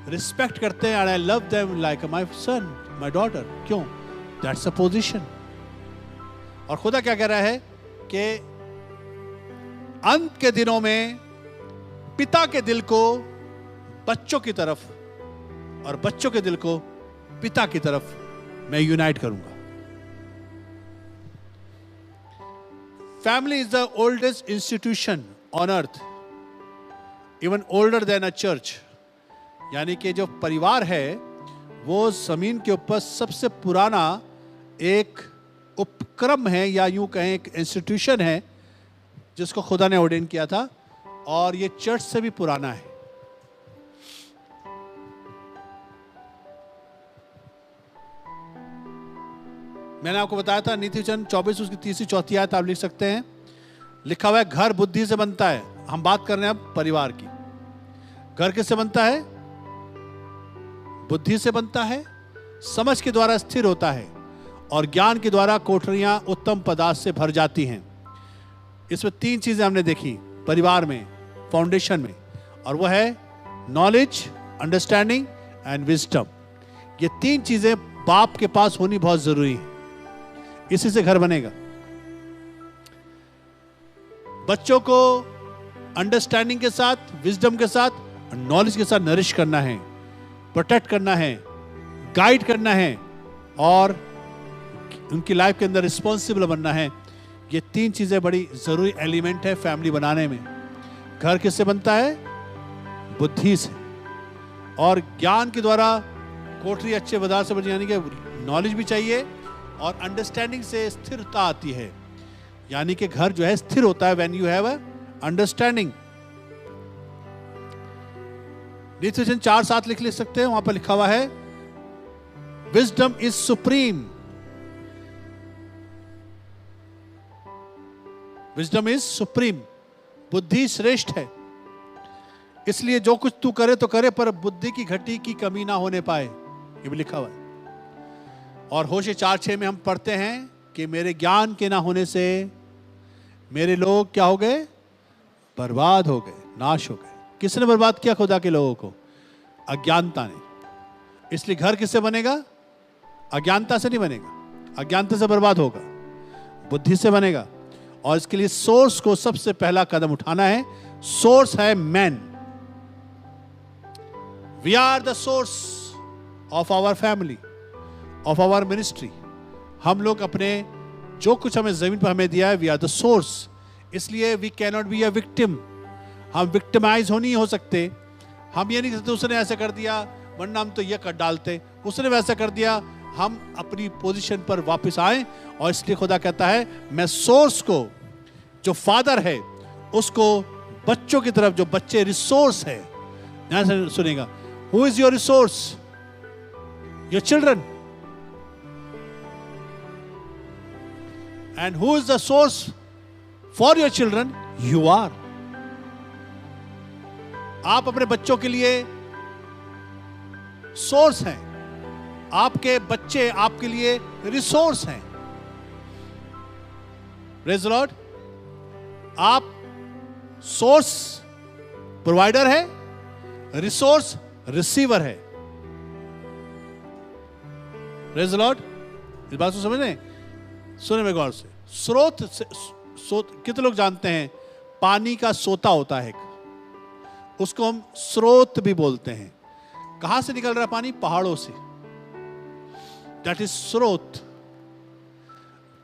रिस्पेक्ट करते हैं। I love them like my son, my daughter. क्यों? That's a position. और खुदा क्या कह रहा है कि अंत के दिनों में पिता के दिल को बच्चों की तरफ और बच्चों के दिल को पिता की तरफ मैं यूनाइट करूंगा। Family is the oldest institution on earth, even older than a church. यानी कि जो परिवार है वो जमीन के ऊपर सबसे पुराना एक उपक्रम है, या यूं कहें एक इंस्टीट्यूशन है जिसको खुदा ने ऑर्डेन किया था, और ये चर्च से भी पुराना है। मैंने आपको बताया था नीति वचन 24 उसकी 3-4 आयत आप लिख सकते हैं। लिखा हुआ है घर बुद्धि से बनता है। हम बात कर रहे हैं अब परिवार की। घर किससे बनता है? बुद्धि से बनता है, समझ के द्वारा स्थिर होता है, और ज्ञान के द्वारा कोठरियां उत्तम पदार्थ से भर जाती हैं। इसमें 3 चीजें हमने देखी परिवार में, फाउंडेशन में, और वह है नॉलेज, अंडरस्टैंडिंग एंड विजडम। ये 3 चीजें बाप के पास होनी बहुत जरूरी है। इसी से घर बनेगा। बच्चों को अंडरस्टैंडिंग के साथ, विजडम के साथ, नॉलेज के साथ नरिश करना है, प्रोटेक्ट करना है, गाइड करना है, और उनकी लाइफ के अंदर रिस्पॉन्सिबल बनना है। ये 3 चीजें बड़ी जरूरी एलिमेंट है फैमिली बनाने में। घर किससे बनता है? बुद्धि से, और ज्ञान के द्वारा कोठरी अच्छे बाजार से बनी, यानी कि नॉलेज भी चाहिए, और अंडरस्टैंडिंग से स्थिरता आती है। यानी कि घर जो है स्थिर होता है when you have a understanding. नीति वचन 4:7 लिख सकते हैं। वहां पर लिखा हुआ है wisdom is supreme. Wisdom is supreme. बुद्धि श्रेष्ठ है। इसलिए जो कुछ तू करे तो करे, पर बुद्धि की घटी की कमी ना होने पाए। ये भी लिखा हुआ है। और होशे 4:6 में हम पढ़ते हैं कि मेरे ज्ञान के ना होने से मेरे लोग क्या हो गए? बर्बाद हो गए, नाश हो गए। किसने बर्बाद किया खुदा के लोगों को? अज्ञानता ने। इसलिए घर किससे बनेगा? अज्ञानता से नहीं बनेगा। अज्ञानता से बर्बाद होगा, बुद्धि से बनेगा। और इसके लिए सोर्स को सबसे पहला कदम उठाना है। सोर्स है man. We are the source of our family, of our ministry. हम लोग अपने जो कुछ हमें जमीन पर हमें दिया है, वी आर द सोर्स। इसलिए we can not be a victim. हम विक्टिमाइज हो नहीं हो सकते। हम ये नहीं कहते उसने ऐसा कर दिया वरना हम तो ये कर डालते, उसने वैसा कर दिया। हम अपनी पोजीशन पर वापस आए। और इसलिए खुदा कहता है मैं सोर्स को, जो फादर है, उसको बच्चों की तरफ, जो बच्चे रिसोर्स है, ध्यान से सुनेगा। Who is your resource? Your children. And who is the source for your children? You are. आप अपने बच्चों के लिए सोर्स हैं। आपके बच्चे आपके लिए रिसोर्स हैं। Praise the Lord. आप सोर्स प्रोवाइडर है, रिसोर्स रिसीवर है। Praise the Lord. इस बात को समझ रहे हैं? सुने मेरे गौर से। कितने लोग जानते हैं पानी का सोता होता है, उसको हम स्रोत भी बोलते हैं। कहां से निकल रहा पानी? पहाड़ों से। दैट इज स्रोत।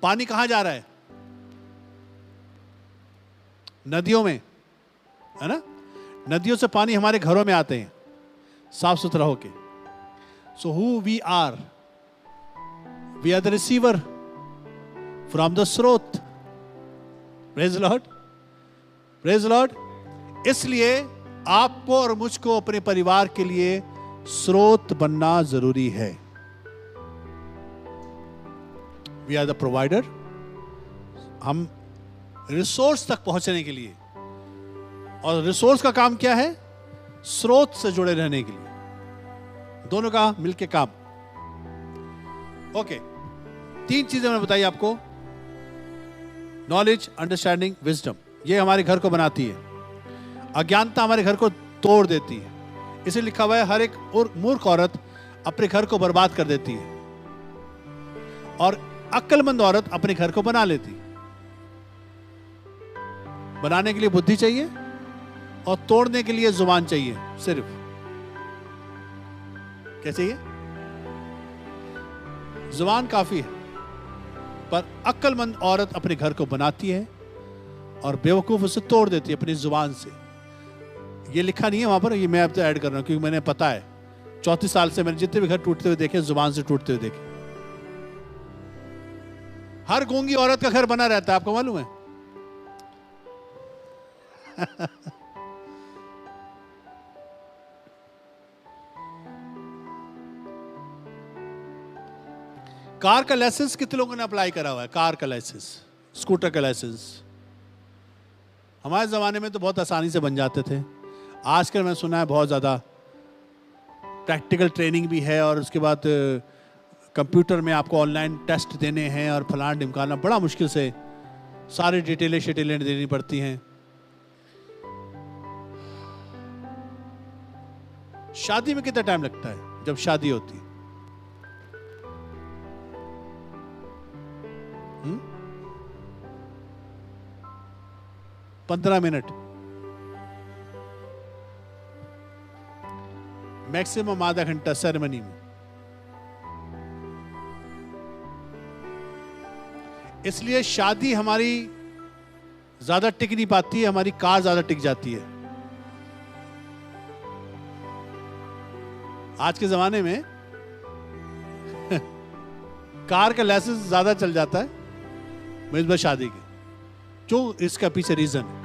पानी कहां जा रहा है? नदियों में, है ना? नदियों से पानी हमारे घरों में आते हैं साफ सुथरा होके। So who we are the receiver from the स्रोत। Praise Lord, praise Lord. इसलिए आपको और मुझको अपने परिवार के लिए स्रोत बनना जरूरी है। We are the provider. हम रिसोर्स तक पहुंचने के लिए, और रिसोर्स का काम क्या है? स्रोत से जुड़े रहने के लिए। दोनों का मिलके काम। ओके, 3 चीजें मैंने बताई आपको। Knowledge, understanding, wisdom. ये हमारे घर को बनाती है। अज्ञानता हमारे घर को तोड़ देती है। इसे लिखा हुआ है, हर एक और मूर्ख औरत अपने घर को बर्बाद कर देती है, और अक्लमंद औरत अपने घर को बना लेती है। बनाने के लिए बुद्धि चाहिए और तोड़ने के लिए जुबान चाहिए। सिर्फ क्या चाहिए? जुबान काफी है। पर अक्लमंद औरत अपने घर को बनाती है और बेवकूफ उसे तोड़ देती है अपनी जुबान से। ये लिखा नहीं है वहां पर, ये मैं अब तो ऐड कर रहा हूं क्योंकि मैंने पता है। 34 साल से मैंने जितने भी घर टूटते हुए देखे, जुबान से टूटते हुए देखे। हर गूंगी औरत का घर बना रहता है, आपको मालूम है? कार का लाइसेंस कितने लोगों ने अप्लाई करा हुआ है? कार का लाइसेंस, स्कूटर का लाइसेंस। हमारे जमाने में तो बहुत आसानी से बन जाते थे। आजकल मैंने सुना है बहुत ज्यादा प्रैक्टिकल ट्रेनिंग भी है, और उसके बाद कंप्यूटर में आपको ऑनलाइन टेस्ट देने हैं और फलाना ढिमकाना, बड़ा मुश्किल से सारी डिटेलें शिटेलें देनी पड़ती हैं। शादी में कितना टाइम लगता है? जब शादी होती है 15 मिनट, मैक्सिमम आधा घंटा सेरेमनी में। इसलिए शादी हमारी ज्यादा टिक नहीं पाती है, हमारी कार ज्यादा टिक जाती है। आज के जमाने में कार का लाइसेंस ज्यादा चल जाता है मुझे शादी के। जो इसका पीछे रीजन है,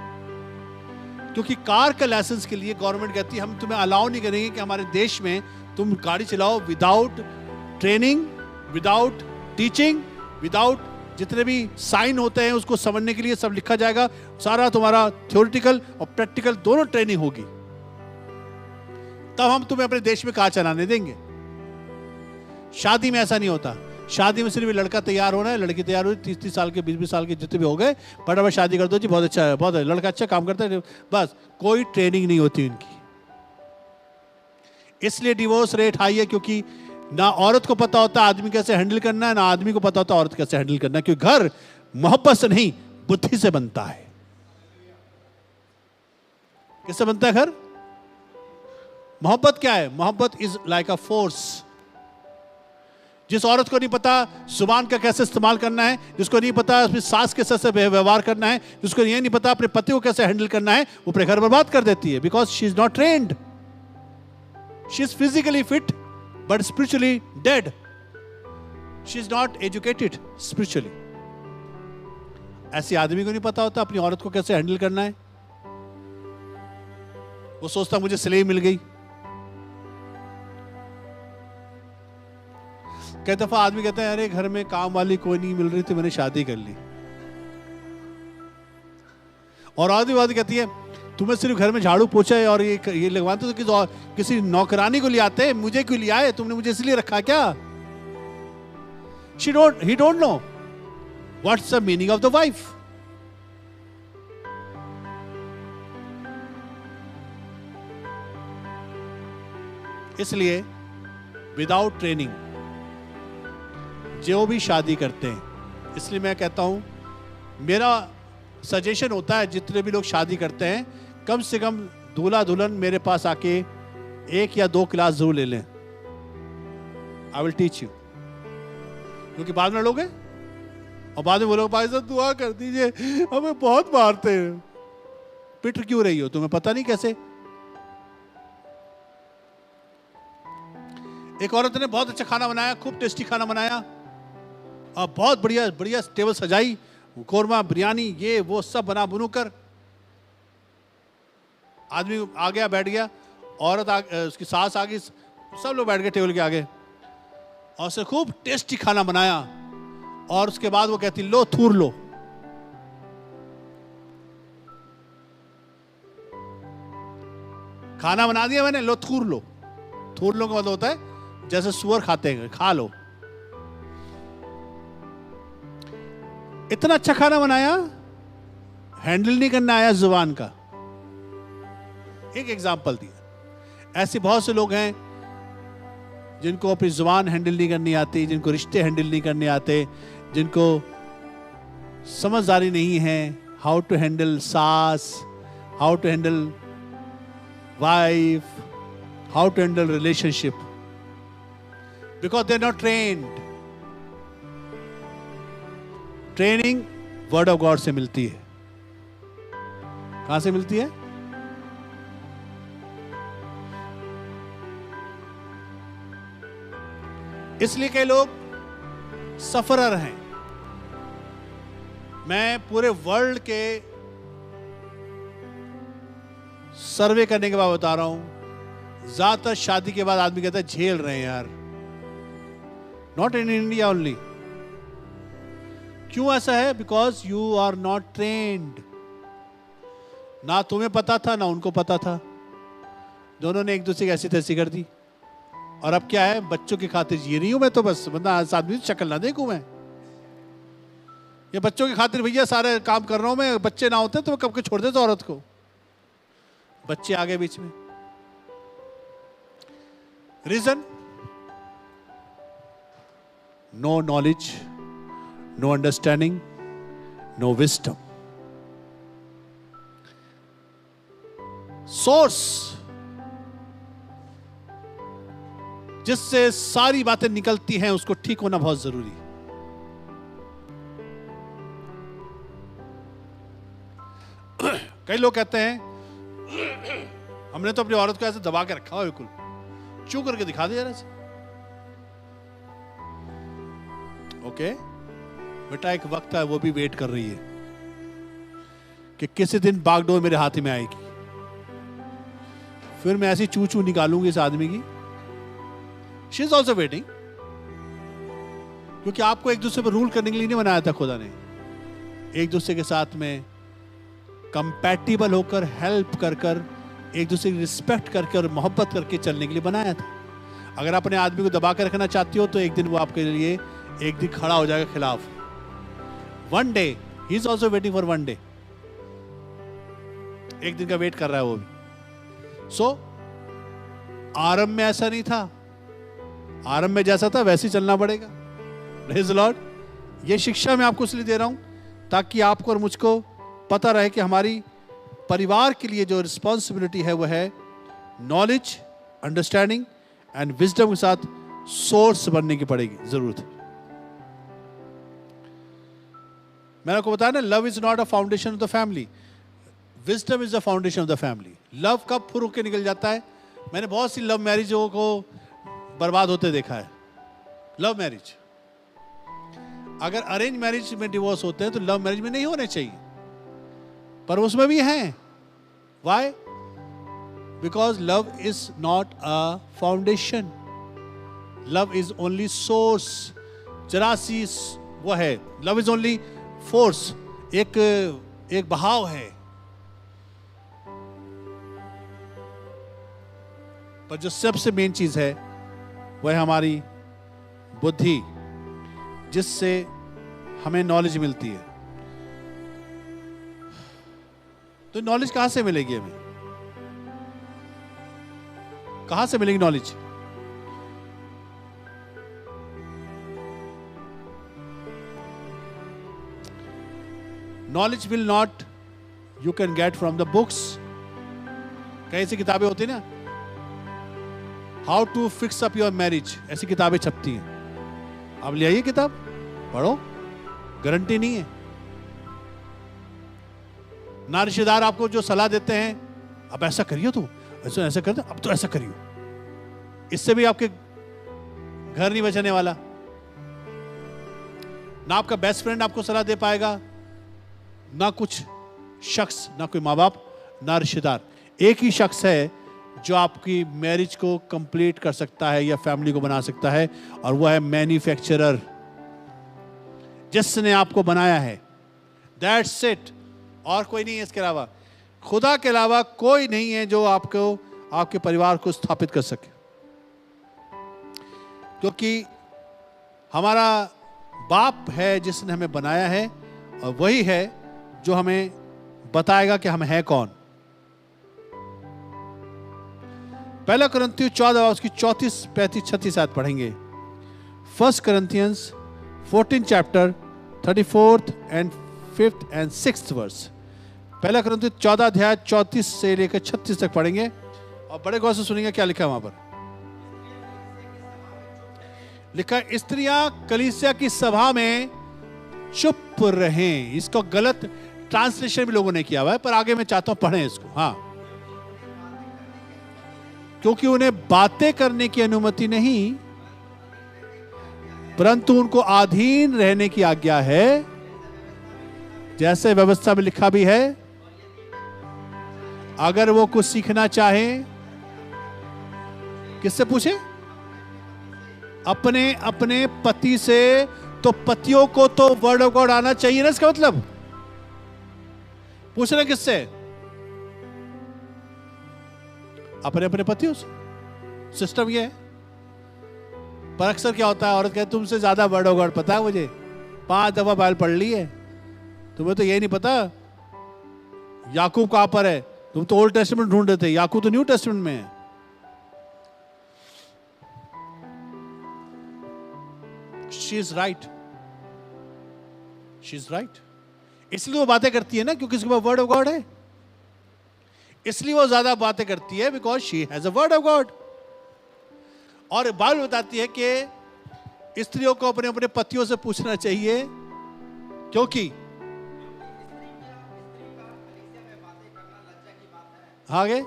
क्योंकि कार का लाइसेंस के लिए गवर्नमेंट कहती है हम तुम्हें अलाउ नहीं करेंगे कि हमारे देश में तुम गाड़ी चलाओ without training, without teaching, without जितने भी साइन होते हैं उसको समझने के लिए सब लिखा जाएगा। सारा तुम्हारा थ्योरेटिकल और प्रैक्टिकल दोनों ट्रेनिंग होगी, तब हम तुम्हें अपने देश में कार चलाने देंगे। शादी में ऐसा नहीं होता। शादी में सिर्फ लड़का तैयार होना है, लड़की तैयार हुई, 30 साल के 20 साल के जितने भी हो गए, फटाफट शादी कर दो जी, बहुत अच्छा है, बहुत है, लड़का अच्छा काम करता है, बस। कोई ट्रेनिंग नहीं होती उनकी। इसलिए डिवोर्स रेट हाई है, क्योंकि ना औरत को पता होता आदमी कैसे हैंडल करना है, ना आदमी को पता होता औरत कैसे हैंडल करना है। क्योंकि घर मोहब्बत से नहीं, बुद्धि से बनता है। किससे बनता है घर? मोहब्बत क्या है? मोहब्बत इज लाइक अ फोर्स। जिस औरत को नहीं पता जुबान का कैसे इस्तेमाल करना है, जिसको नहीं पता अपनी सास के साथ व्यवहार करना है, जिसको ये नहीं पता अपने पति को कैसे हैंडल करना है, वो अपने घर बर्बाद कर देती है। Because she is not trained. She is physically fit but spiritually dead. She is not educated spiritually. ऐसे आदमी को नहीं पता होता अपनी औरत को कैसे हैंडल करना है। वो सोचता मुझे स्लेव मिल गई। कई दफा आदमी कहता है अरे घर में काम वाली कोई नहीं मिल रही थी, मैंने शादी कर ली। और आदमी कहती है तुम्हें सिर्फ घर में झाड़ू पोछा है और ये लगवाते तो किसी नौकरानी को ले आते, मुझे क्यों लिया है तुमने, मुझे इसलिए रखा क्या? he don't know what's the meaning of the wife. इसलिए विदाउट ट्रेनिंग जो भी शादी करते हैं, इसलिए मैं कहता हूं, मेरा सजेशन होता है जितने भी लोग शादी करते हैं, कम से कम दूल्हा दुल्हन मेरे पास आके 1 या 2 क्लास जरूर ले लें। I will teach you. क्योंकि बाद में लड़ोगे और बाद में बोलोगे भाई साहब दुआ कर दीजिए, हमें बहुत मारते हैं। पिट क्यों रही हो? तुम्हें पता नहीं कैसे? एक औरत ने बहुत अच्छा खाना बनाया, खूब टेस्टी खाना बनाया और बहुत बढ़िया बढ़िया टेबल सजाई, कोरमा बिरयानी ये वो सब बना बुनू कर। आदमी आ गया, बैठ गया, औरत उसकी सास आ गई, सब लोग बैठ गए टेबल के आगे और उसने खूब टेस्टी खाना बनाया। और उसके बाद वो कहती लो थूर लो। खाना बना दिया मैंने, लो थूर लो। थूर लो का मतलब होता है जैसे सुअर खाते हैं, खा लो। इतना अच्छा खाना बनाया, हैंडल नहीं करना आया जुबान का। एक एग्जाम्पल दिया। ऐसे बहुत से लोग हैं जिनको अपनी जुबान हैंडल नहीं करनी आती, जिनको रिश्ते हैंडल नहीं करने आते, जिनको समझदारी नहीं है हाउ टू हैंडल सास, how to handle wife, how to handle relationship, because they are not trained. Training word of God से मिलती है। कहां से मिलती है? इसलिए कई लोग सफरर हैं। मैं पूरे वर्ल्ड के सर्वे करने के बाद बता रहा हूं, ज्यादातर शादी के बाद आदमी कहता है झेल रहे हैं यार। Not in India only. क्यों ऐसा है? Because you are not trained. ना तुम्हें पता था ना उनको पता था, दोनों ने एक दूसरे की ऐसी तैसी कर दी। और अब क्या है, बच्चों की खातिर जी रही हूं मैं तो, बस बंदा आदमी शक्ल ना देखूं मैं। ये बच्चों की खातिर भैया सारे काम कर रहा हूं मैं, बच्चे ना होते तो मैं कब के छोड़ देता औरत को। बच्चे आ गए बीच में। Reason? No knowledge, no understanding, no wisdom. Source जिससे सारी बातें निकलती हैं उसको ठीक होना बहुत जरूरी है। कई लोग कहते हैं हमने तो अपनी औरत को ऐसे दबा के रखा हुआ, बिल्कुल चू करके दिखा दे जरा से। ओके बेटा, एक वक्त है, वो भी वेट कर रही है कि किसी दिन बागडोर मेरे हाथ में आएगी, फिर मैं ऐसी चू चू निकालूंगी इस आदमी की। शी इज ऑल्सो वेटिंग, क्योंकि आपको एक दूसरे पर रूल करने के लिए नहीं बनाया था खुदा ने। एक दूसरे के साथ में कंपैटिबल होकर, हेल्प कर कर, एक दूसरे की रिस्पेक्ट करके और मोहब्बत करके चलने के लिए बनाया था। अगर आप अपने आदमी को दबा कर रखना चाहती हो तो एक दिन वो आपके लिए एक दिन खड़ा हो जाएगा खिलाफ। One day he is also waiting for one day. एक दिन का वेट कर रहा है वो भी। सो आरंभ में ऐसा नहीं था, आरंभ में जैसा था वैसे ही चलना पड़ेगा। Praise the Lord. ये शिक्षा मैं आपको इसलिए दे रहा हूं ताकि आपको और मुझको पता रहे कि हमारी परिवार के लिए जो रिस्पॉन्सिबिलिटी है वो है नॉलेज, अंडरस्टैंडिंग एंड विजडम के साथ सोर्स बनने की पड़ेगी, जरूरत है। मैंने आपको बताया ना, love is not a foundation of the family, wisdom is the foundation of the family. Love कब फुर होकर निकल जाता है? मैंने बहुत सी लव मैरिजों को बर्बाद होते देखा है। लव मैरिज, अगर अरेंज मैरिज में डिवोर्स होते हैं तो लव मैरिज में नहीं होने चाहिए, पर उसमें भी हैं। Why? Because love is not a foundation, love is only source. जरा सी वो है, लव इज ओनली फोर्स, एक बहाव है। पर जो सबसे मेन चीज है वह है हमारी बुद्धि, जिससे हमें नॉलेज मिलती है। तो नॉलेज कहां से मिलेगी हमें? कहां से मिलेगी knowledge? Knowledge will not you can get from the books. कई सी किताबें होती है ना, how to fix up your marriage, ऐसी किताबें छपती हैं। आप ले आइए किताब, पढ़ो, गारंटी नहीं है। ना रिश्तेदार आपको जो सलाह देते हैं, अब ऐसा करियो, तुम ऐसा ऐसा करते, अब तो ऐसा करियो, इससे भी आपके घर नहीं बचने वाला। ना आपका बेस्ट फ्रेंड आपको सलाह दे पाएगा, ना कुछ शख्स, ना कोई माँ बाप, ना रिश्तेदार। एक ही शख्स है जो आपकी मैरिज को कंप्लीट कर सकता है या फैमिली को बना सकता है, और वह है मैन्युफैक्चरर, जिसने आपको बनाया है। दैट्स इट, और कोई नहीं है इसके अलावा। खुदा के अलावा कोई नहीं है जो आपको, आपके परिवार को स्थापित कर सके, क्योंकि हमारा बाप है जिसने हमें बनाया है, और वही है जो हमें बताएगा कि हम हैं कौन। पहला कुरिन्थियों 14 उसकी 34, 35, 36 आयत पढ़ेंगे। 1 Corinthians 14 chapter 34th and 5th and 6th verse। पहला कुरिन्थियों 14 अध्याय 34 से लेकर 36 तक पढ़ेंगे, और बड़े गौर से सुनेंगे क्या लिखा है वहां पर। लिखा, स्त्रियां कलीसिया की सभा में चुप रहें। इसको गलत ट्रांसलेशन भी लोगों ने किया हुआ है, पर आगे मैं चाहता हूं पढ़ें इसको। हाँ, क्योंकि उन्हें बातें करने की अनुमति नहीं, परंतु उनको अधीन रहने की आज्ञा है, जैसे व्यवस्था में लिखा भी है। अगर वो कुछ सीखना चाहे, किससे पूछे? अपने अपने पति से। तो पतियों को तो वर्ड ऑफ गॉड आना चाहिए ना, इसका मतलब। पूछ रहे किससे? अपने अपने पतियों से। सिस्टम ये है। पर अक्सर क्या होता है, औरत कहती तुमसे ज्यादा वर्ड ऑफ गॉड पता है मुझे, 5 दफा बाइबल पढ़ ली है, तुम्हें तो ये नहीं पता याकूब कहां पर है, तुम तो ओल्ड टेस्टामेंट ढूंढ रहे थे, याकूब तो न्यू टेस्टामेंट में है। She is right, she is right. इसलिए वो बातें करती है ना, क्योंकि उसके पास वर्ड ऑफ गॉड है। इसलिए वो ज्यादा बातें करती है, because she has a word of God. और बाइबल बताती है कि स्त्रियों को अपने अपने पतियों से पूछना चाहिए, क्योंकि आगे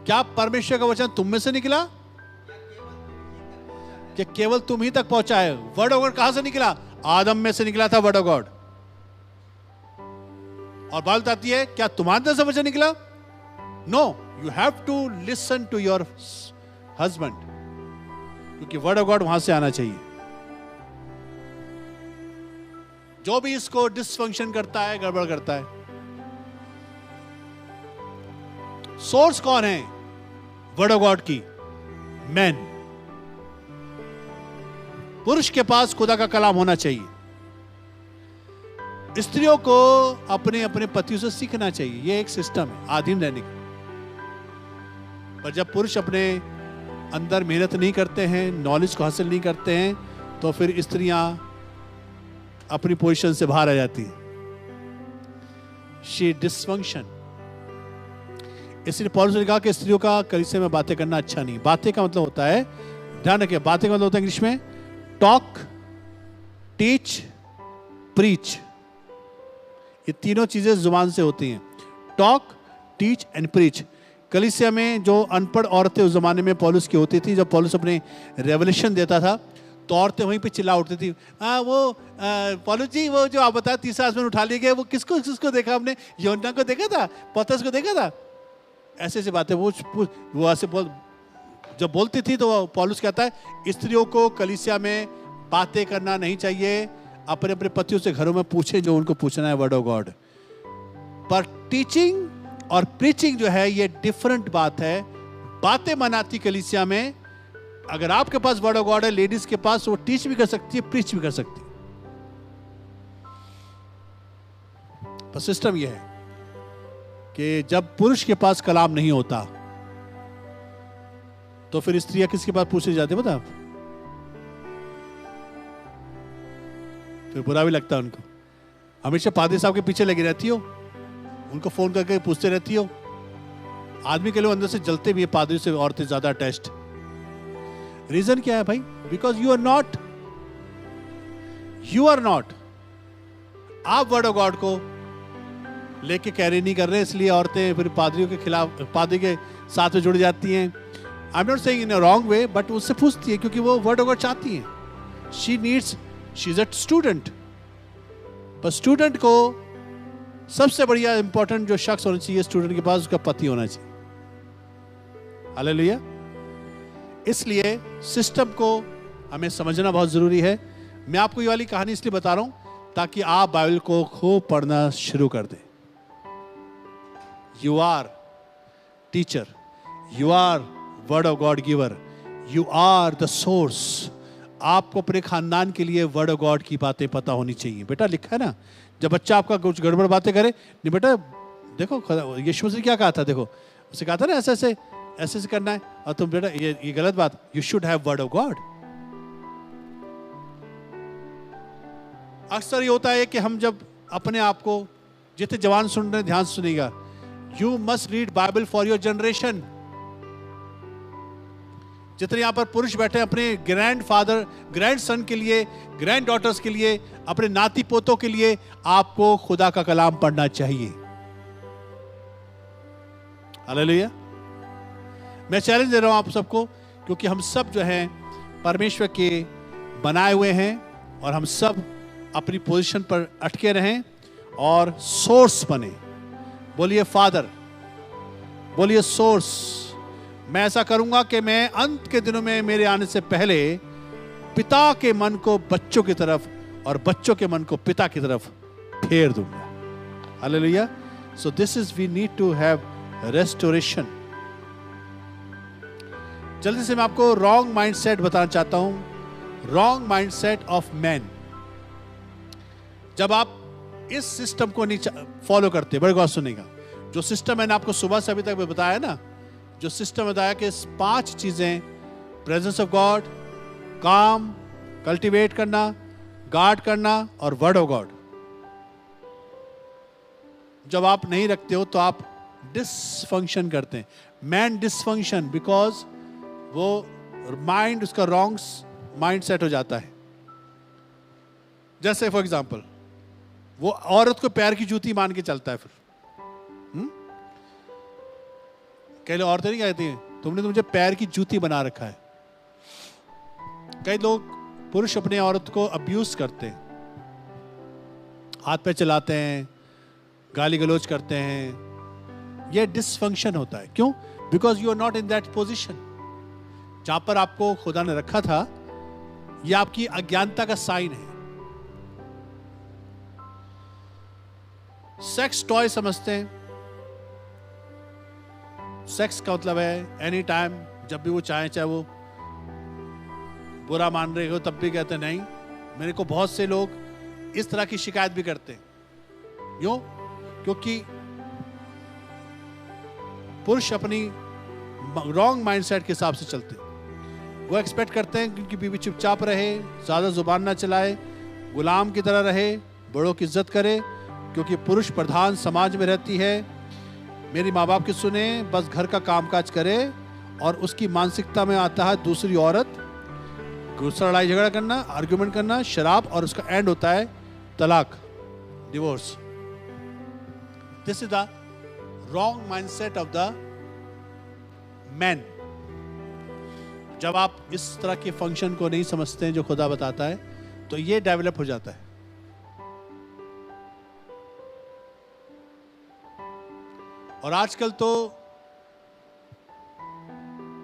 क्या परमेश्वर का वचन तुम में से निकला, कि केवल तुम ही तक पहुंचा है? वर्ड ऑफ गॉड कहां से निकला? आदम में से निकला था वर्ड ऑफ गॉड। और बात बताती है, क्या तुम्हारे अंदर से वचन निकला? No, you have to listen to your husband, क्योंकि वर्ड ऑफ गॉड वहां से आना चाहिए। जो भी इसको डिसफंक्शन करता है, गड़बड़ करता है। सोर्स कौन है वर्ड ऑफ गॉड की? मैन। पुरुष के पास खुदा का कलाम होना चाहिए। स्त्रियों को अपने अपने पतियों से सीखना चाहिए। यह एक सिस्टम है अधीन रहने का। पर जब पुरुष अपने अंदर मेहनत नहीं करते हैं, नॉलेज को हासिल नहीं करते हैं, तो फिर स्त्रियां अपनी पोजीशन से बाहर आ जाती हैं। She dysfunction. इसलिए पौलुस ने कहा कि स्त्रियों का कलीसिया में बातें करना अच्छा नहीं। बातें का मतलब होता है, ध्यान रखिए, बातें का मतलब होता है इंग्लिश में टॉक, टीच, प्रीच। ये तीनों चीजें जुबान से होती हैं। Talk, teach and preach. कलीसिया में जो अनपढ़ औरतें उस जमाने में पौलुस की होती थी, जब पौलुस अपने रेवलेशन देता था, तो औरतें वहीं पे चिल्ला उठती थी, पौलुस जी वो जो आप बताया तीसरा आसमान उठा लिए गए, वो किसको किसको देखा हमने? योना को देखा था, पतरस को देखा था। ऐसे ऐसी बातें वो ऐसे जब बोलती थी, तो पौलुस कहता है स्त्रियों को कलीसिया में बातें करना नहीं चाहिए। अपने अपने पतियों से घरों में पूछे जो उनको पूछना है वर्ड ऑफ गॉड। पर टीचिंग और प्रीचिंग जो है ये डिफरेंट बात है। बातें मनाती कलीसिया में। अगर आपके पास वर्ड ऑफ गॉड है, लेडीज के पास, वो टीच भी कर सकती है, प्रीच भी कर सकती है। पर सिस्टम यह है कि जब पुरुष के पास कलाम नहीं होता, तो फिर स्त्रियां किसके पास पूछने जाते पता आप? फिर बुरा भी लगता है उनको। हमेशा पादरी साहब के पीछे लगी रहती हो, उनको फोन करके पूछते रहती हो। आदमी के लोग अंदर से जलते भी है पादरी से, औरतें ज्यादा अटैच्ड। रीजन क्या है भाई? बिकॉज यू आर नॉट आप वर्ड ऑफ गॉड को लेके कैरी नहीं कर रहे, इसलिए औरतें फिर पादरियों के खिलाफ, पादरी के साथ में जुड़ जाती हैं। आई am not saying in a wrong way, but उससे पूछती है क्योंकि वो वर्ड ऑफ गॉड चाहती हैं। She is a student. पर स्टूडेंट को सबसे बढ़िया इंपॉर्टेंट जो शख्स होना चाहिए स्टूडेंट के पास, उसका पति होना चाहिए। हालेलुया। इसलिए सिस्टम को हमें समझना बहुत जरूरी है। मैं आपको ये वाली कहानी इसलिए बता रहा हूं ताकि आप बाइबल को खूब पढ़ना शुरू कर दें। You are teacher, you are word of God giver, you are the source. आपको अपने खानदान के लिए वर्ड ऑफ गॉड की बातें पता होनी चाहिए। बेटा लिखा है ना, जब बच्चा आपका कुछ गड़बड़ बातें करे, नहीं बेटा देखो यीशु मसीह क्या कहा था, देखो उसे कहा था ना ऐसे ऐसे ऐसे ऐसे करना है, और तुम बेटा ये गलत बात, you should have word of God. अक्सर ये होता है कि हम जब अपने आप को, जितने जवान सुन रहे हैं ध्यान से सुनिएगा, you must read Bible for your generation. जितने यहां पर पुरुष बैठे हैं अपने ग्रैंड फादर, ग्रैंड सन के लिए, ग्रैंड डॉटर्स के लिए, अपने नाती पोतों के लिए आपको खुदा का कलाम पढ़ना चाहिए। हालेलुया। मैं चैलेंज दे रहा हूं आप सबको, क्योंकि हम सब जो हैं परमेश्वर के बनाए हुए हैं, और हम सब अपनी पोजीशन पर अटके रहें और सोर्स बने। बोलिए फादर, बोलिए सोर्स। मैं ऐसा करूंगा कि मैं अंत के दिनों में मेरे आने से पहले पिता के मन को बच्चों की तरफ और बच्चों के मन को पिता की तरफ फेर दूंगा। Hallelujah. So this is we need to have restoration. जल्दी से मैं आपको रॉन्ग माइंडसेट बताना चाहता हूं। Wrong mindset of man. जब आप इस सिस्टम को नहीं फॉलो करते, बड़े गौर सुनेगा, जो सिस्टम मैंने आपको सुबह से अभी तक बताया ना, जो सिस्टम बताया कि 5 चीजें, प्रेजेंस ऑफ गॉड, काम, कल्टीवेट करना, गार्ड करना और वर्ड ऑफ गॉड, जब आप नहीं रखते हो तो आप डिसफंक्शन करते हैं। मैन डिसफंक्शन बिकॉज वो माइंड उसका रॉन्ग माइंड सेट हो जाता है। जैसे फॉर एग्जाम्पल वो औरत को पैर की जूती मान के चलता है। फिर कई लोग औरतें नहीं कहती हैं तुमने तो मुझे पैर की जूती बना रखा है। कई लोग पुरुष अपने औरत को अब्यूज करते हैं, हाथ पे चलाते हैं, गाली गलौज करते हैं। यह डिसफंक्शन होता है। क्यों? Because you are not in that position. जहां पर आपको खुदा ने रखा था, यह आपकी अज्ञानता का साइन है। सेक्स टॉय समझते हैं। सेक्स का मतलब है एनी टाइम, जब भी वो चाहे, चाहे वो बुरा मान रहे हो तब भी कहते नहीं। मेरे को बहुत से लोग इस तरह की शिकायत भी करते हैं। क्यों? क्योंकि पुरुष अपनी रॉन्ग माइंडसेट के हिसाब से चलते हैं। वो एक्सपेक्ट करते हैं क्योंकि बीवी चुपचाप रहे, ज्यादा जुबान ना चलाए, गुलाम की तरह रहे, बड़ों की इज्जत करे, क्योंकि पुरुष प्रधान समाज में रहती है। मेरी माँ बाप की सुने, बस घर का कामकाज करे, और उसकी मानसिकता में आता है दूसरी औरत, गुस्सा, लड़ाई झगड़ा करना, आर्ग्यूमेंट करना, शराब, और उसका एंड होता है तलाक, divorce. This is the wrong mindset of the man. जब आप इस तरह के फंक्शन को नहीं समझते हैं जो खुदा बताता है, तो ये डेवलप हो जाता है। और आजकल तो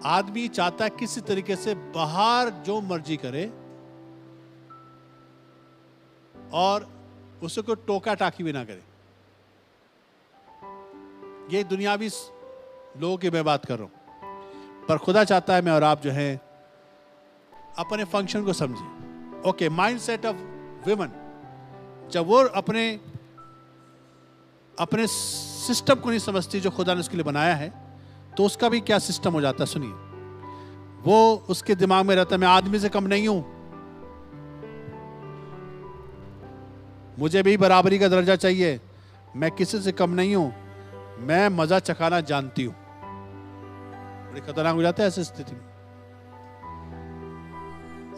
आदमी चाहता है किसी तरीके से बाहर जो मर्जी करे और उसको टोका टाकी भी ना करे। ये दुनियावी लोगों की मैं बात कर रहा हूं, पर खुदा चाहता है मैं और आप जो है अपने फंक्शन को समझे। ओके, माइंडसेट ऑफ विमेन, जब वो अपने सिस्टम को नहीं समझती जो खुदा ने उसके लिए बनाया है, तो उसका भी क्या सिस्टम हो जाता है सुनिए। वो उसके दिमाग में रहता है मैं आदमी से कम नहीं हूं, मुझे भी बराबरी का दर्जा चाहिए, मैं किसी से कम नहीं हूं, मैं मजा चखाना जानती हूं। बड़ी खतरनाक हो जाता है ऐसी स्थिति में।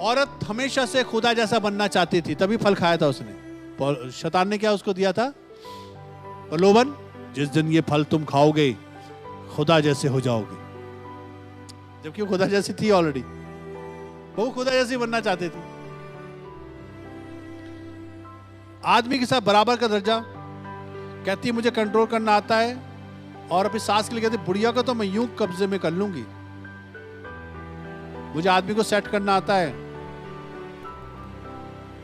औरत हमेशा से खुदा जैसा बनना चाहती थी, तभी फल खाया था उसने। शैतान ने क्या उसको दिया था? प्रलोभन, जिस दिन ये फल तुम खाओगे खुदा जैसे हो जाओगे। जबकि वो खुदा जैसी थी ऑलरेडी, वो खुदा जैसी बनना चाहते थे। आदमी के साथ बराबर का दर्जा, कहती है मुझे कंट्रोल करना आता है, और अपनी सास के लिए कहती बुढ़िया को तो मैं यूं कब्जे में कर लूंगी। मुझे आदमी को सेट करना आता है,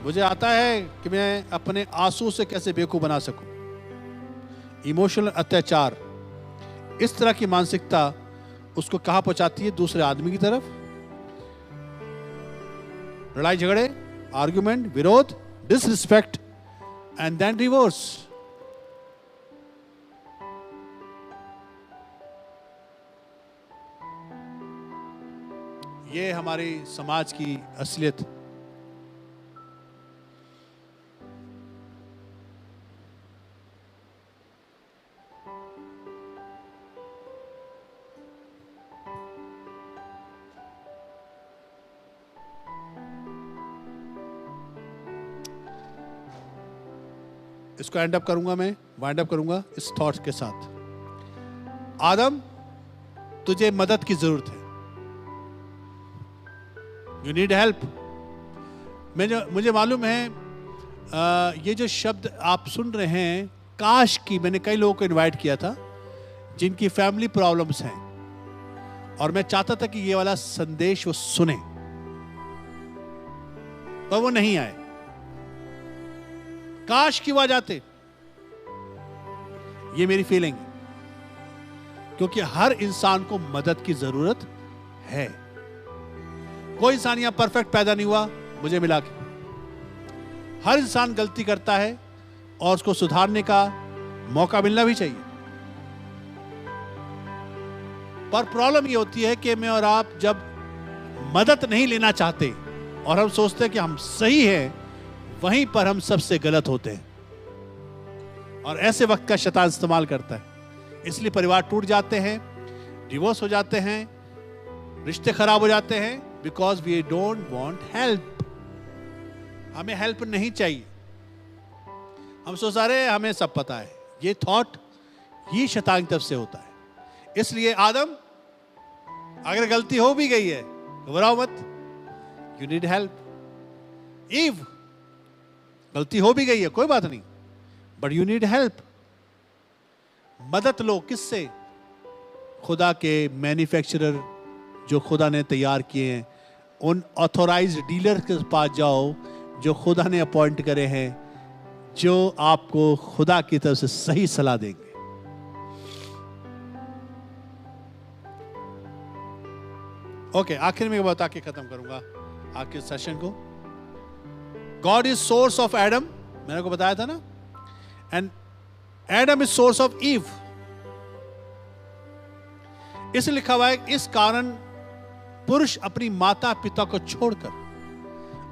मुझे आता है कि मैं अपने आंसू से कैसे बेवकूफ बना सकूं। इमोशनल अत्याचार, इस तरह की मानसिकता उसको कहां पहुंचाती है? दूसरे आदमी की तरफ। लड़ाई झगड़े, आर्गुमेंट, विरोध, डिसरिस्पेक्ट एंड देन डिवोर्स। ये हमारी समाज की असलियत। इसको एंड अप करूंगा, मैं वाइंड अप करूंगा इस थॉट के साथ। आदम, तुझे मदद की जरूरत है। You need help. मुझे मालूम है ये जो शब्द आप सुन रहे हैं, काश की मैंने कई लोगों को इनवाइट किया था जिनकी फैमिली प्रॉब्लम्स हैं, और मैं चाहता था कि ये वाला संदेश वो सुने, पर वो नहीं आए। काश की वो आ जाते। ये मेरी फीलिंग है, क्योंकि हर इंसान को मदद की जरूरत है। कोई इंसान यहां परफेक्ट पैदा नहीं हुआ, मुझे मिला के। हर इंसान गलती करता है और उसको सुधारने का मौका मिलना भी चाहिए। पर प्रॉब्लम ये होती है कि मैं और आप जब मदद नहीं लेना चाहते और हम सोचते हैं कि हम सही हैं, वहीं पर हम सबसे गलत होते हैं, और ऐसे वक्त का शैतान इस्तेमाल करता है। इसलिए परिवार टूट जाते हैं, डिवोर्स हो जाते हैं, रिश्ते खराब हो जाते हैं, because we don't want help. हमें हेल्प नहीं चाहिए। हम सोच रहे हैं हमें सब पता है। ये थॉट ही शैतान की तरफ से होता है। इसलिए आदम, अगर गलती हो भी गई है, घबराओ मत, यू नीड हेल्प। ईव, गलती हो भी गई है, कोई बात नहीं, बट यू नीड हेल्प। मदद लो। किससे? खुदा के मैन्युफैक्चरर जो खुदा ने तैयार किए हैं, उन ऑथोराइज्ड डीलर के पास जाओ जो खुदा ने अपॉइंट करे हैं, जो आपको खुदा की तरफ से सही सलाह देंगे। ओके, आखिर में बता के खत्म करूंगा आखिर सेशन को। God is source of Adam, मैंने को बताया था ना, and Adam is source of Eve. इसलिए लिखा हुआ है, इस कारण पुरुष अपनी माता पिता को छोड़कर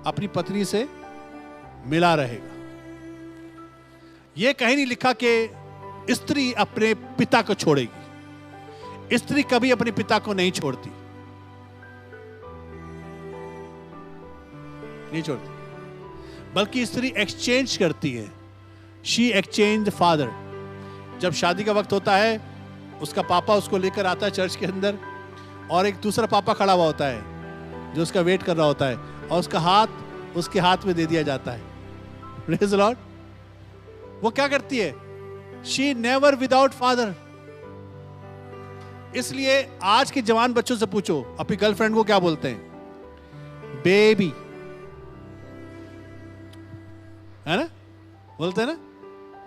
अपनी पत्नी से मिला रहेगा। यह कहीं नहीं लिखा कि स्त्री अपने पिता को छोड़ेगी। स्त्री कभी अपने पिता को नहीं छोड़ती, नहीं छोड़ती, बल्कि स्त्री एक्सचेंज करती है। She exchange father. जब शादी का वक्त होता है, उसका पापा उसको लेकर आता है चर्च के अंदर, और एक दूसरा पापा खड़ा हुआ होता है जो उसका वेट कर रहा होता है, और उसका हाथ उसके हाथ में दे दिया जाता है। Praise the Lord. वो क्या करती है? She never without father. इसलिए आज के जवान बच्चों से पूछो अपनी गर्लफ्रेंड को क्या बोलते हैं? बेबी, है ना? बोलते हैं ना,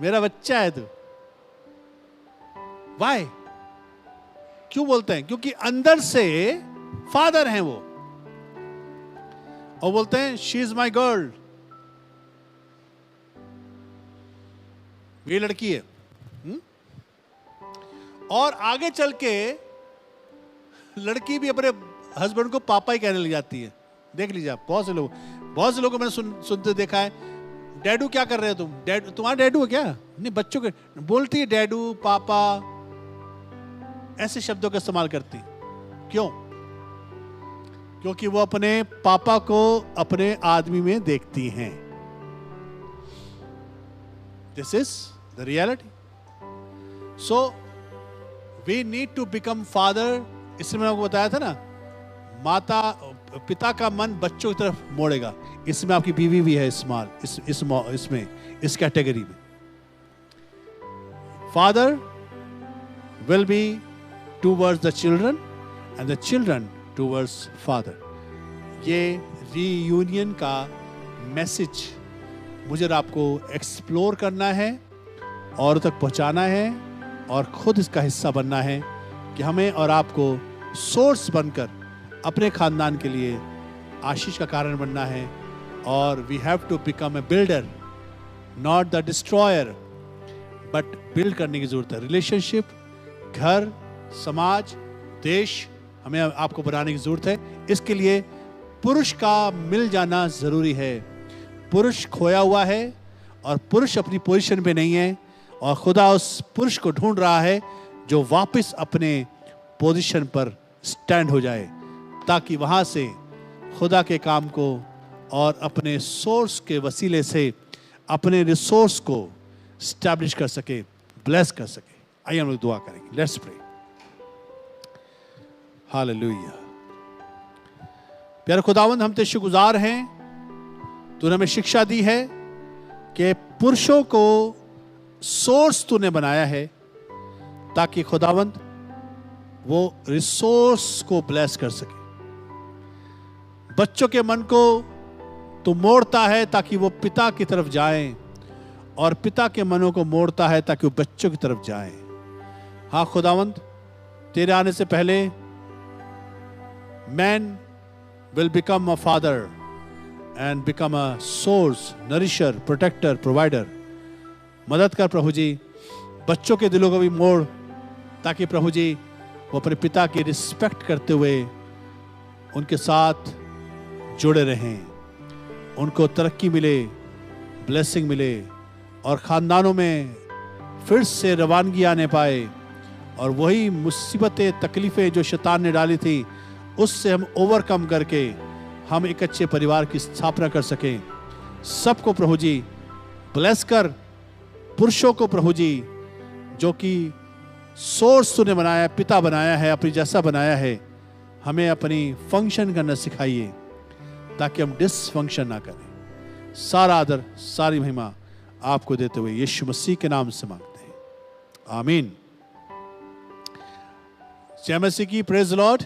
मेरा बच्चा है तू। वाई? क्यों बोलते हैं? क्योंकि अंदर से फादर हैं वो, और बोलते हैं शी इज माई गर्ल, ये लड़की है। और आगे चल के लड़की भी अपने हस्बैंड को पापा ही कहने लग जाती है। देख लीजिए आप, बहुत से लोगों को मैंने सुनते देखा है, डैडू क्या कर रहे हो तुम? डैडू, तुम्हारा डैडू है क्या? नहीं, बच्चों के बोलती है डैडू, पापा, ऐसे शब्दों का इस्तेमाल करती। क्यों? क्योंकि वो अपने पापा को अपने आदमी में देखती हैं। This is the reality. So we need to become father. इसमें मैंने आपको बताया था ना, माता पिता का मन बच्चों की तरफ मोड़ेगा। इसमें आपकी बीवी भी है स्मॉल, इसमें इस कैटेगरी में। Father will be towards the children and the children towards father। ये रीयूनियन का मैसेज मुझे और आपको एक्सप्लोर करना है, और तक पहुंचाना है, और खुद इसका हिस्सा बनना है कि हमें और आपको सोर्स बनकर अपने खानदान के लिए आशीष का कारण बनना है। और we have to become a builder, not the destroyer, but build करने की जरूरत है। रिलेशनशिप, घर, समाज, देश, हमें आपको बनाने की जरूरत है। इसके लिए पुरुष का मिल जाना जरूरी है। पुरुष खोया हुआ है और पुरुष अपनी पोजीशन पे नहीं है, और खुदा उस पुरुष को ढूंढ रहा है जो वापस अपने पोजीशन पर स्टैंड हो जाए, ताकि वहां से खुदा के काम को और अपने सोर्स के वसीले से अपने रिसोर्स को स्टैब्लिश कर सके, ब्लेस कर सके। आइए हम लोग दुआ करेंगे। Let's pray. हालेलुया। प्यारे खुदावंद, हम तेरे शुक्रगुजार हैं, तूने हमें शिक्षा दी है कि पुरुषों को सोर्स तूने बनाया है, ताकि खुदावंद वो रिसोर्स को ब्लेस कर सके। बच्चों के मन को तू मोड़ता है ताकि वो पिता की तरफ जाएं, और पिता के मनों को मोड़ता है ताकि वो बच्चों की तरफ जाएं। हाँ खुदावंद, तेरे आने से पहले man will become a father and become a source, nourisher, protector, provider. मदद कर प्रभु जी, बच्चों के दिलों को भी मोड़, ताकि प्रभु जी वो अपने पिता की रिस्पेक्ट करते हुए उनके साथ जुड़े रहें, उनको तरक्की मिले, ब्लेसिंग मिले, और खानदानों में फिर से रवानगी आने पाए, और वही मुसीबतें, तकलीफें जो शैतान ने डाली थी, उससे हम ओवरकम करके हम एक अच्छे परिवार की स्थापना कर सकें। सबको प्रभु जी ब्लेस कर। पुरुषों को प्रभु जी, जो कि सोर्स तूने बनाया, पिता बनाया है, अपनी जैसा बनाया है, हमें अपनी फंक्शन करना सिखाइए, ताकि हम डिसफंक्शन ना करें। सारा आदर, सारी महिमा आपको देते हुए यीशु मसीह के नाम से मांगते हैं, आमीन। जय मसीह की। Praise the Lord.